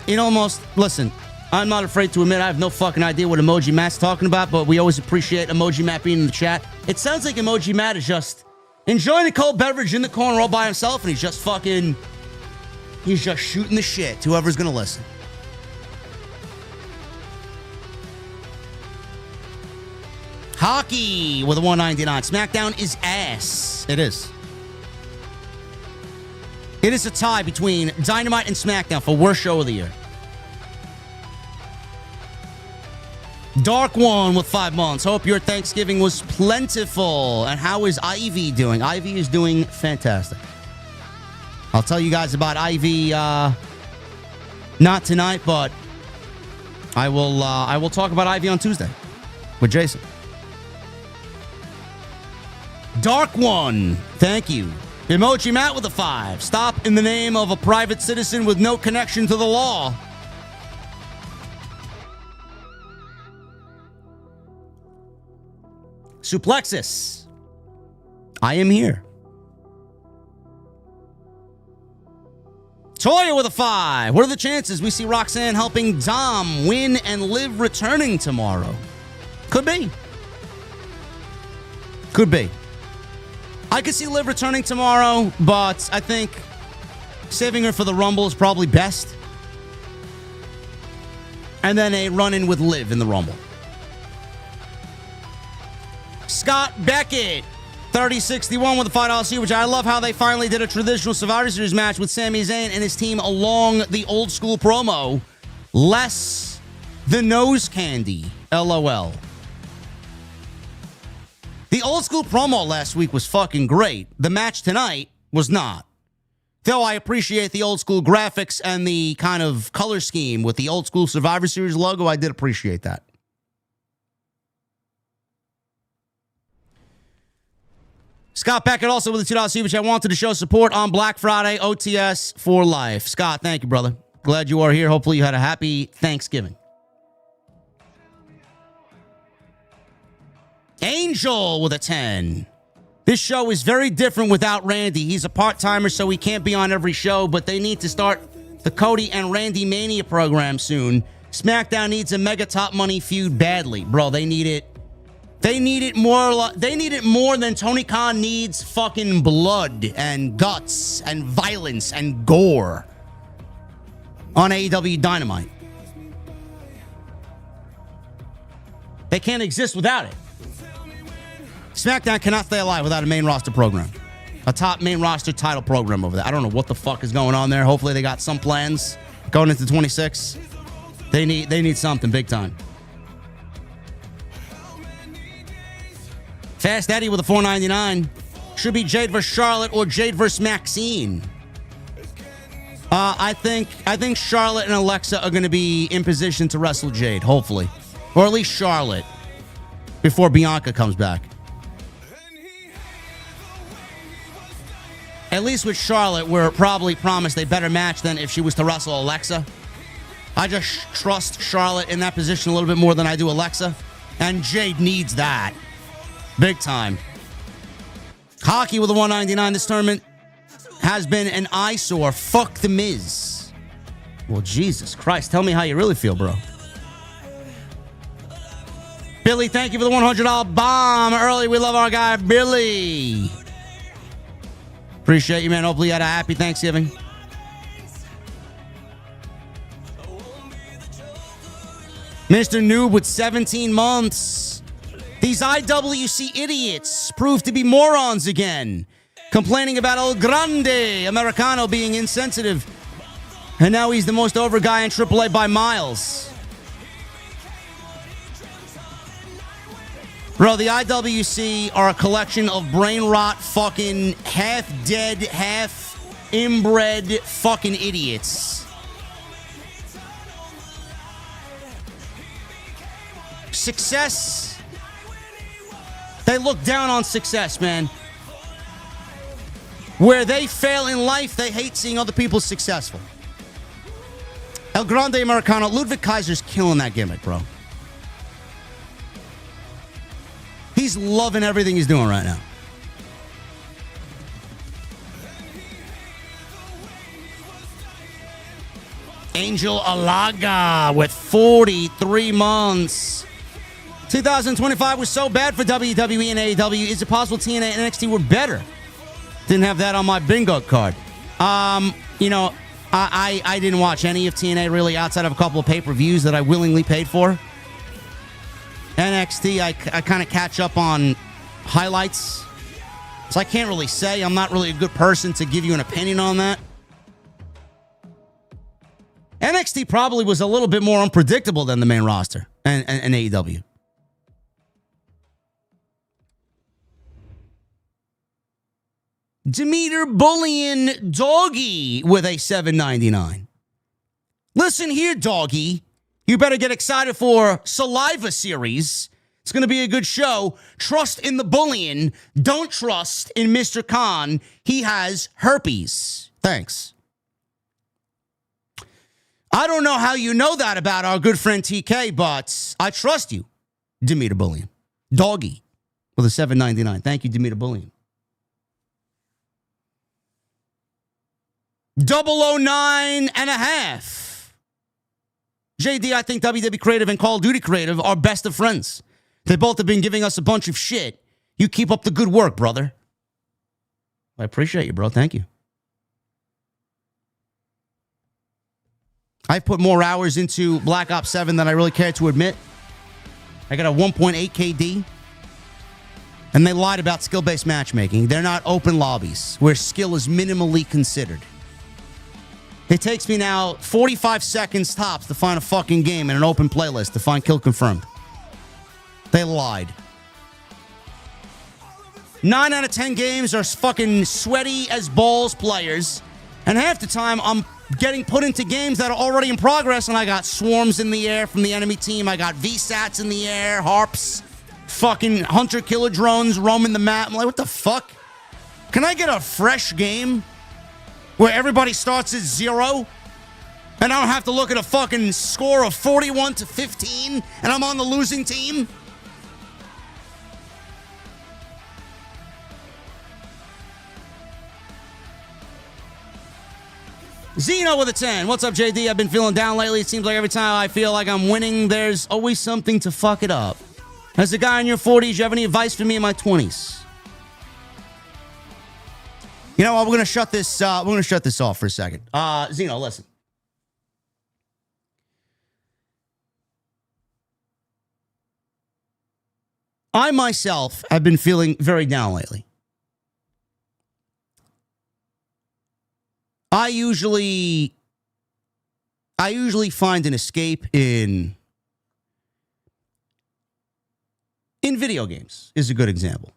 It almost, listen, I'm not afraid to admit I have no fucking idea what Emoji Matt's talking about, but we always appreciate Emoji Matt being in the chat. It sounds like Emoji Matt is just enjoying a cold beverage in the corner all by himself, and he's just shooting the shit to whoever's going to listen. Hockey with a 199. SmackDown is ass. It is. It is a tie between Dynamite and SmackDown for worst show of the year. Dark One with 5 months. Hope your Thanksgiving was plentiful. And how is Ivy doing? Ivy is doing fantastic. I'll tell you guys about Ivy not tonight, but I will talk about Ivy on Tuesday with Jason. Dark One, thank you. Emoji Matt with a 5. Stop in the name of a private citizen with no connection to the law. Suplexus, I am here. Toya with a 5. What are the chances we see Roxanne helping Dom win and Liv returning tomorrow? Could be. Could be. I could see Liv returning tomorrow, but I think saving her for the Rumble is probably best. And then a run-in with Liv in the Rumble. Scott Beckett, 3061 with a $5 seat, which I love how they finally did a traditional Survivor Series match with Sami Zayn and his team along the old school promo. Less the nose candy. LOL. The old school promo last week was fucking great. The match tonight was not. Though I appreciate the old school graphics and the kind of color scheme with the old school Survivor Series logo, I did appreciate that. Scott Beckett also with a $2 seat, which I wanted to show support on Black Friday. OTS for life. Scott, thank you, brother. Glad you are here. Hopefully you had a happy Thanksgiving. Angel with a 10. This show is very different without Randy. He's a part-timer, so he can't be on every show, but they need to start the Cody and Randy Mania program soon. SmackDown needs a mega top money feud badly. Bro, they need it. They need it more than Tony Khan needs fucking blood and guts and violence and gore on AEW Dynamite. They can't exist without it. SmackDown cannot stay alive without a main roster program. A top main roster title program over there. I don't know what the fuck is going on there. Hopefully they got some plans going into 26. They need something big time. Fast Eddie with a $4.99. Should be Jade versus Charlotte or Jade versus Maxine. I think Charlotte and Alexa are going to be in position to wrestle Jade, hopefully. Or at least Charlotte before Bianca comes back. At least with Charlotte, we're probably promised a better match than if she was to wrestle Alexa. I just trust Charlotte in that position a little bit more than I do Alexa. And Jade needs that. Big time. Hockey with a $1.99. This tournament has been an eyesore. Fuck The Miz. Well, Jesus Christ. Tell me how you really feel, bro. Billy, thank you for the $100 bomb early. We love our guy, Billy. Appreciate you, man. Hopefully you had a happy Thanksgiving. Mr. Noob with 17 months. These IWC idiots prove to be morons again. Complaining about El Grande Americano being insensitive. And now he's the most over guy in AAA by miles. Bro, the IWC are a collection of brain rot, fucking half dead, half inbred fucking idiots. Success. They look down on success, man. Where they fail in life, they hate seeing other people successful. El Grande Americano, Ludwig Kaiser's killing that gimmick, bro. He's loving everything he's doing right now. Angel Alaga with 43 months. 2025 was so bad for WWE and AEW. Is it possible TNA and NXT were better? Didn't have that on my bingo card. You know, I didn't watch any of TNA really outside of a couple of pay-per-views that I willingly paid for. NXT, I kind of catch up on highlights. So I can't really say. I'm not really a good person to give you an opinion on that. NXT probably was a little bit more unpredictable than the main roster and AEW. Demeter Bullion Doggy with a $7.99. Listen here, Doggy. You better get excited for Saliva Series. It's going to be a good show. Trust in the Bullion. Don't trust in Mr. Khan. He has herpes. Thanks. I don't know how you know that about our good friend TK, but I trust you, Demeter Bullion. Doggy with a $7.99. Thank you, Demeter Bullion. 009 and a half. JD, I think WWE Creative and Call of Duty Creative are best of friends. They both have been giving us a bunch of shit. You keep up the good work, brother. I appreciate you, bro. Thank you. I've put more hours into Black Ops 7 than I really care to admit. I got a 1.8 KD. And they lied about skill-based matchmaking. They're not open lobbies where skill is minimally considered. It takes me now 45 seconds tops to find a fucking game in an open playlist to find kill confirmed. They lied. 9 out of 10 games are fucking sweaty as balls players. And half the time, I'm getting put into games that are already in progress, and I got swarms in the air from the enemy team. I got VSATs in the air, harps, fucking hunter-killer drones roaming the map. I'm like, what the fuck? Can I get a fresh game where everybody starts at 0? And I don't have to look at a fucking score of 41-15, and I'm on the losing team? Zeno with a 10. What's up, JD? I've been feeling down lately. It seems like every time I feel like I'm winning, there's always something to fuck it up. As a guy in your 40s, you have any advice for me in my 20s? You know what? We're gonna shut this. We're gonna shut this off for a second. Zeno, listen. I myself have been feeling very down lately. I usually find an escape in video games. Is a good example.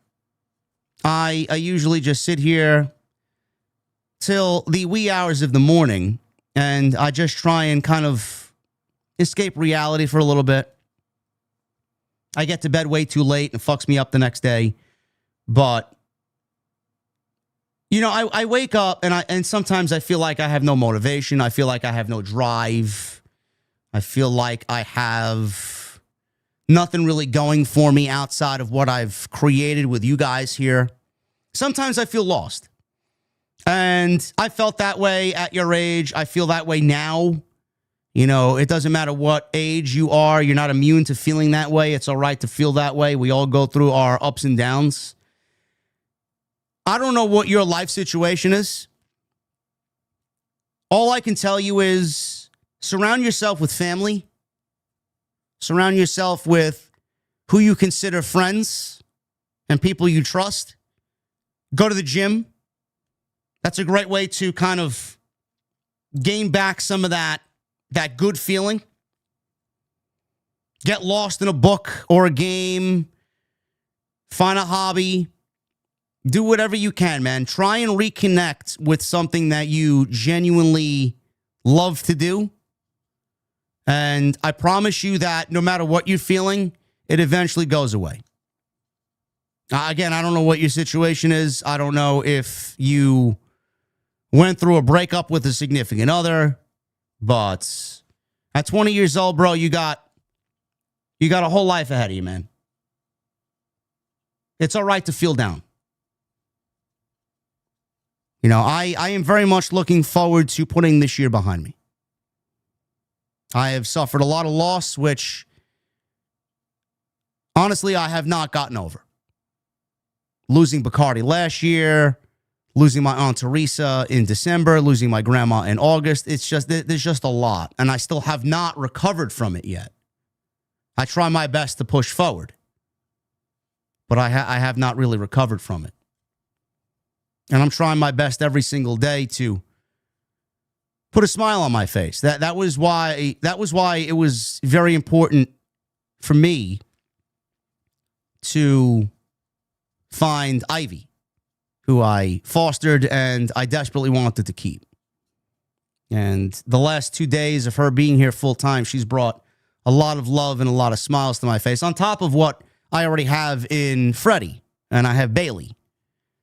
I usually just sit here till the wee hours of the morning, and I just try and kind of escape reality for a little bit. I get to bed way too late and it fucks me up the next day. But, you know, I wake up and sometimes I feel like I have no motivation. I feel like I have no drive. I feel like I have nothing really going for me outside of what I've created with you guys here. Sometimes I feel lost. And I felt that way at your age. I feel that way now. You know, it doesn't matter what age you are. You're not immune to feeling that way. It's all right to feel that way. We all go through our ups and downs. I don't know what your life situation is. All I can tell you is surround yourself with family. Surround yourself with who you consider friends and people you trust. Go to the gym. That's a great way to kind of gain back some of that good feeling. Get lost in a book or a game. Find a hobby. Do whatever you can, man. Try and reconnect with something that you genuinely love to do. And I promise you that no matter what you're feeling, it eventually goes away. Again, I don't know what your situation is. I don't know if you went through a breakup with a significant other, but at 20 years old, bro, you got a whole life ahead of you, man. It's all right to feel down. You know, I am very much looking forward to putting this year behind me. I have suffered a lot of loss, which honestly, I have not gotten over. Losing Bacardi last year, losing my Aunt Teresa in December, losing my grandma in August. There's just a lot. And I still have not recovered from it yet. I try my best to push forward. But I have not really recovered from it. And I'm trying my best every single day to put a smile on my face. That was why it was very important for me to find Ivy, who I fostered and I desperately wanted to keep. And the last 2 days of her being here full time, she's brought a lot of love and a lot of smiles to my face, on top of what I already have in Freddie, and I have Bailey.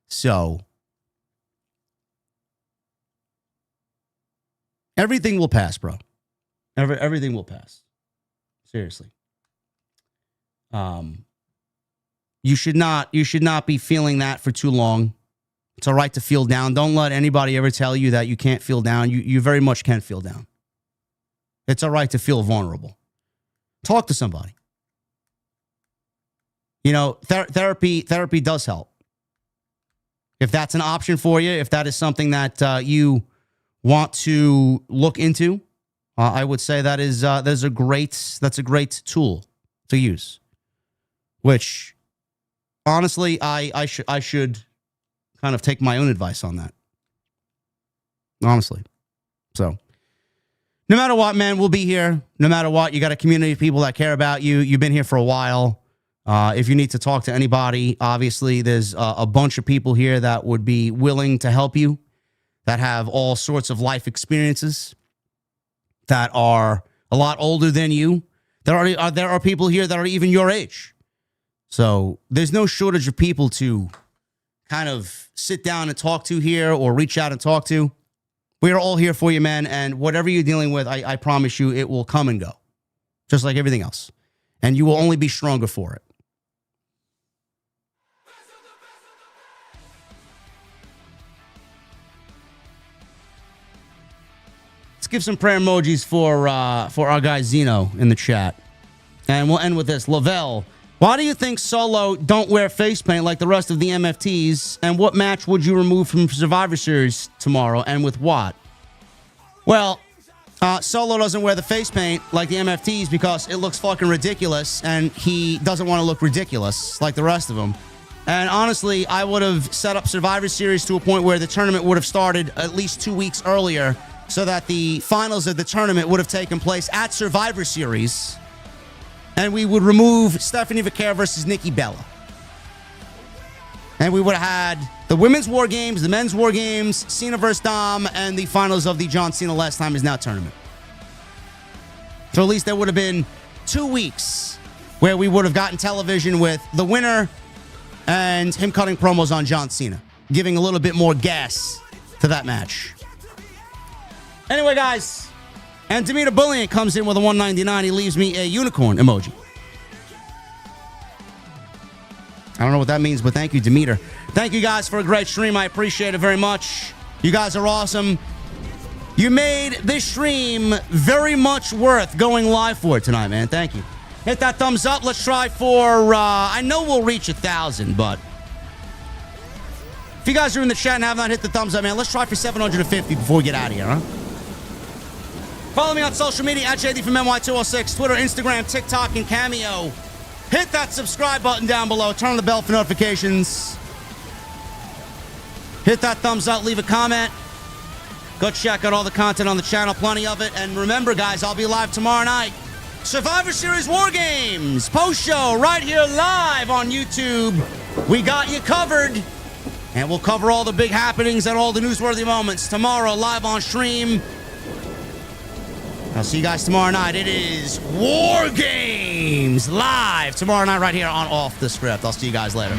So everything will pass, bro. Everything will pass. Seriously. You should not be feeling that for too long. It's all right to feel down. Don't let anybody ever tell you that you can't feel down. You very much can feel down. It's all right to feel vulnerable. Talk to somebody. You know, therapy does help. If that's an option for you, if that is something that you want to look into, I would say that's a great tool to use. Which, honestly, I should kind of take my own advice on that. Honestly. So, no matter what, man, we'll be here. No matter what, you got a community of people that care about you. You've been here for a while. If you need to talk to anybody, obviously there's a bunch of people here that would be willing to help you, that have all sorts of life experiences, that are a lot older than you. There are people here that are even your age. So there's no shortage of people to kind of sit down and talk to here or reach out and talk to. We are all here for you, man. And whatever you're dealing with, I promise you it will come and go, just like everything else. And you will only be stronger for it. Let's give some prayer emojis for our guy Zeno in the chat. And we'll end with this. Lavelle, why do you think Solo don't wear face paint like the rest of the MFTs? And what match would you remove from Survivor Series tomorrow, and with what? Well, Solo doesn't wear the face paint like the MFTs because it looks fucking ridiculous, and he doesn't want to look ridiculous like the rest of them. And honestly, I would have set up Survivor Series to a point where the tournament would have started at least 2 weeks earlier, so that the finals of the tournament would have taken place at Survivor Series, and we would remove Stephanie Vaquer versus Nikki Bella. And we would have had the Women's War Games, the Men's War Games, Cena versus Dom, and the finals of the John Cena Last Time Is Now tournament. So at least there would have been 2 weeks where we would have gotten television with the winner and him cutting promos on John Cena, giving a little bit more gas to that match. Anyway, guys, and Demeter Bullion comes in with a $1.99. He leaves me a unicorn emoji. I don't know what that means, but thank you, Demeter. Thank you guys for a great stream. I appreciate it very much. You guys are awesome. You made this stream very much worth going live for tonight, man. Thank you. Hit that thumbs up. Let's try for, I know we'll reach 1,000, but if you guys are in the chat and have not hit the thumbs up, man, let's try for 750 before we get out of here, huh? Follow me on social media at JDfromNY206, Twitter, Instagram, TikTok, and Cameo. Hit that subscribe button down below. Turn on the bell for notifications. Hit that thumbs up. Leave a comment. Go check out all the content on the channel. Plenty of it. And remember, guys, I'll be live tomorrow night. Survivor Series War Games post-show right here live on YouTube. We got you covered. And we'll cover all the big happenings and all the newsworthy moments tomorrow live on stream. I'll see you guys tomorrow night. It is War Games live tomorrow night right here on Off the Script. I'll see you guys later.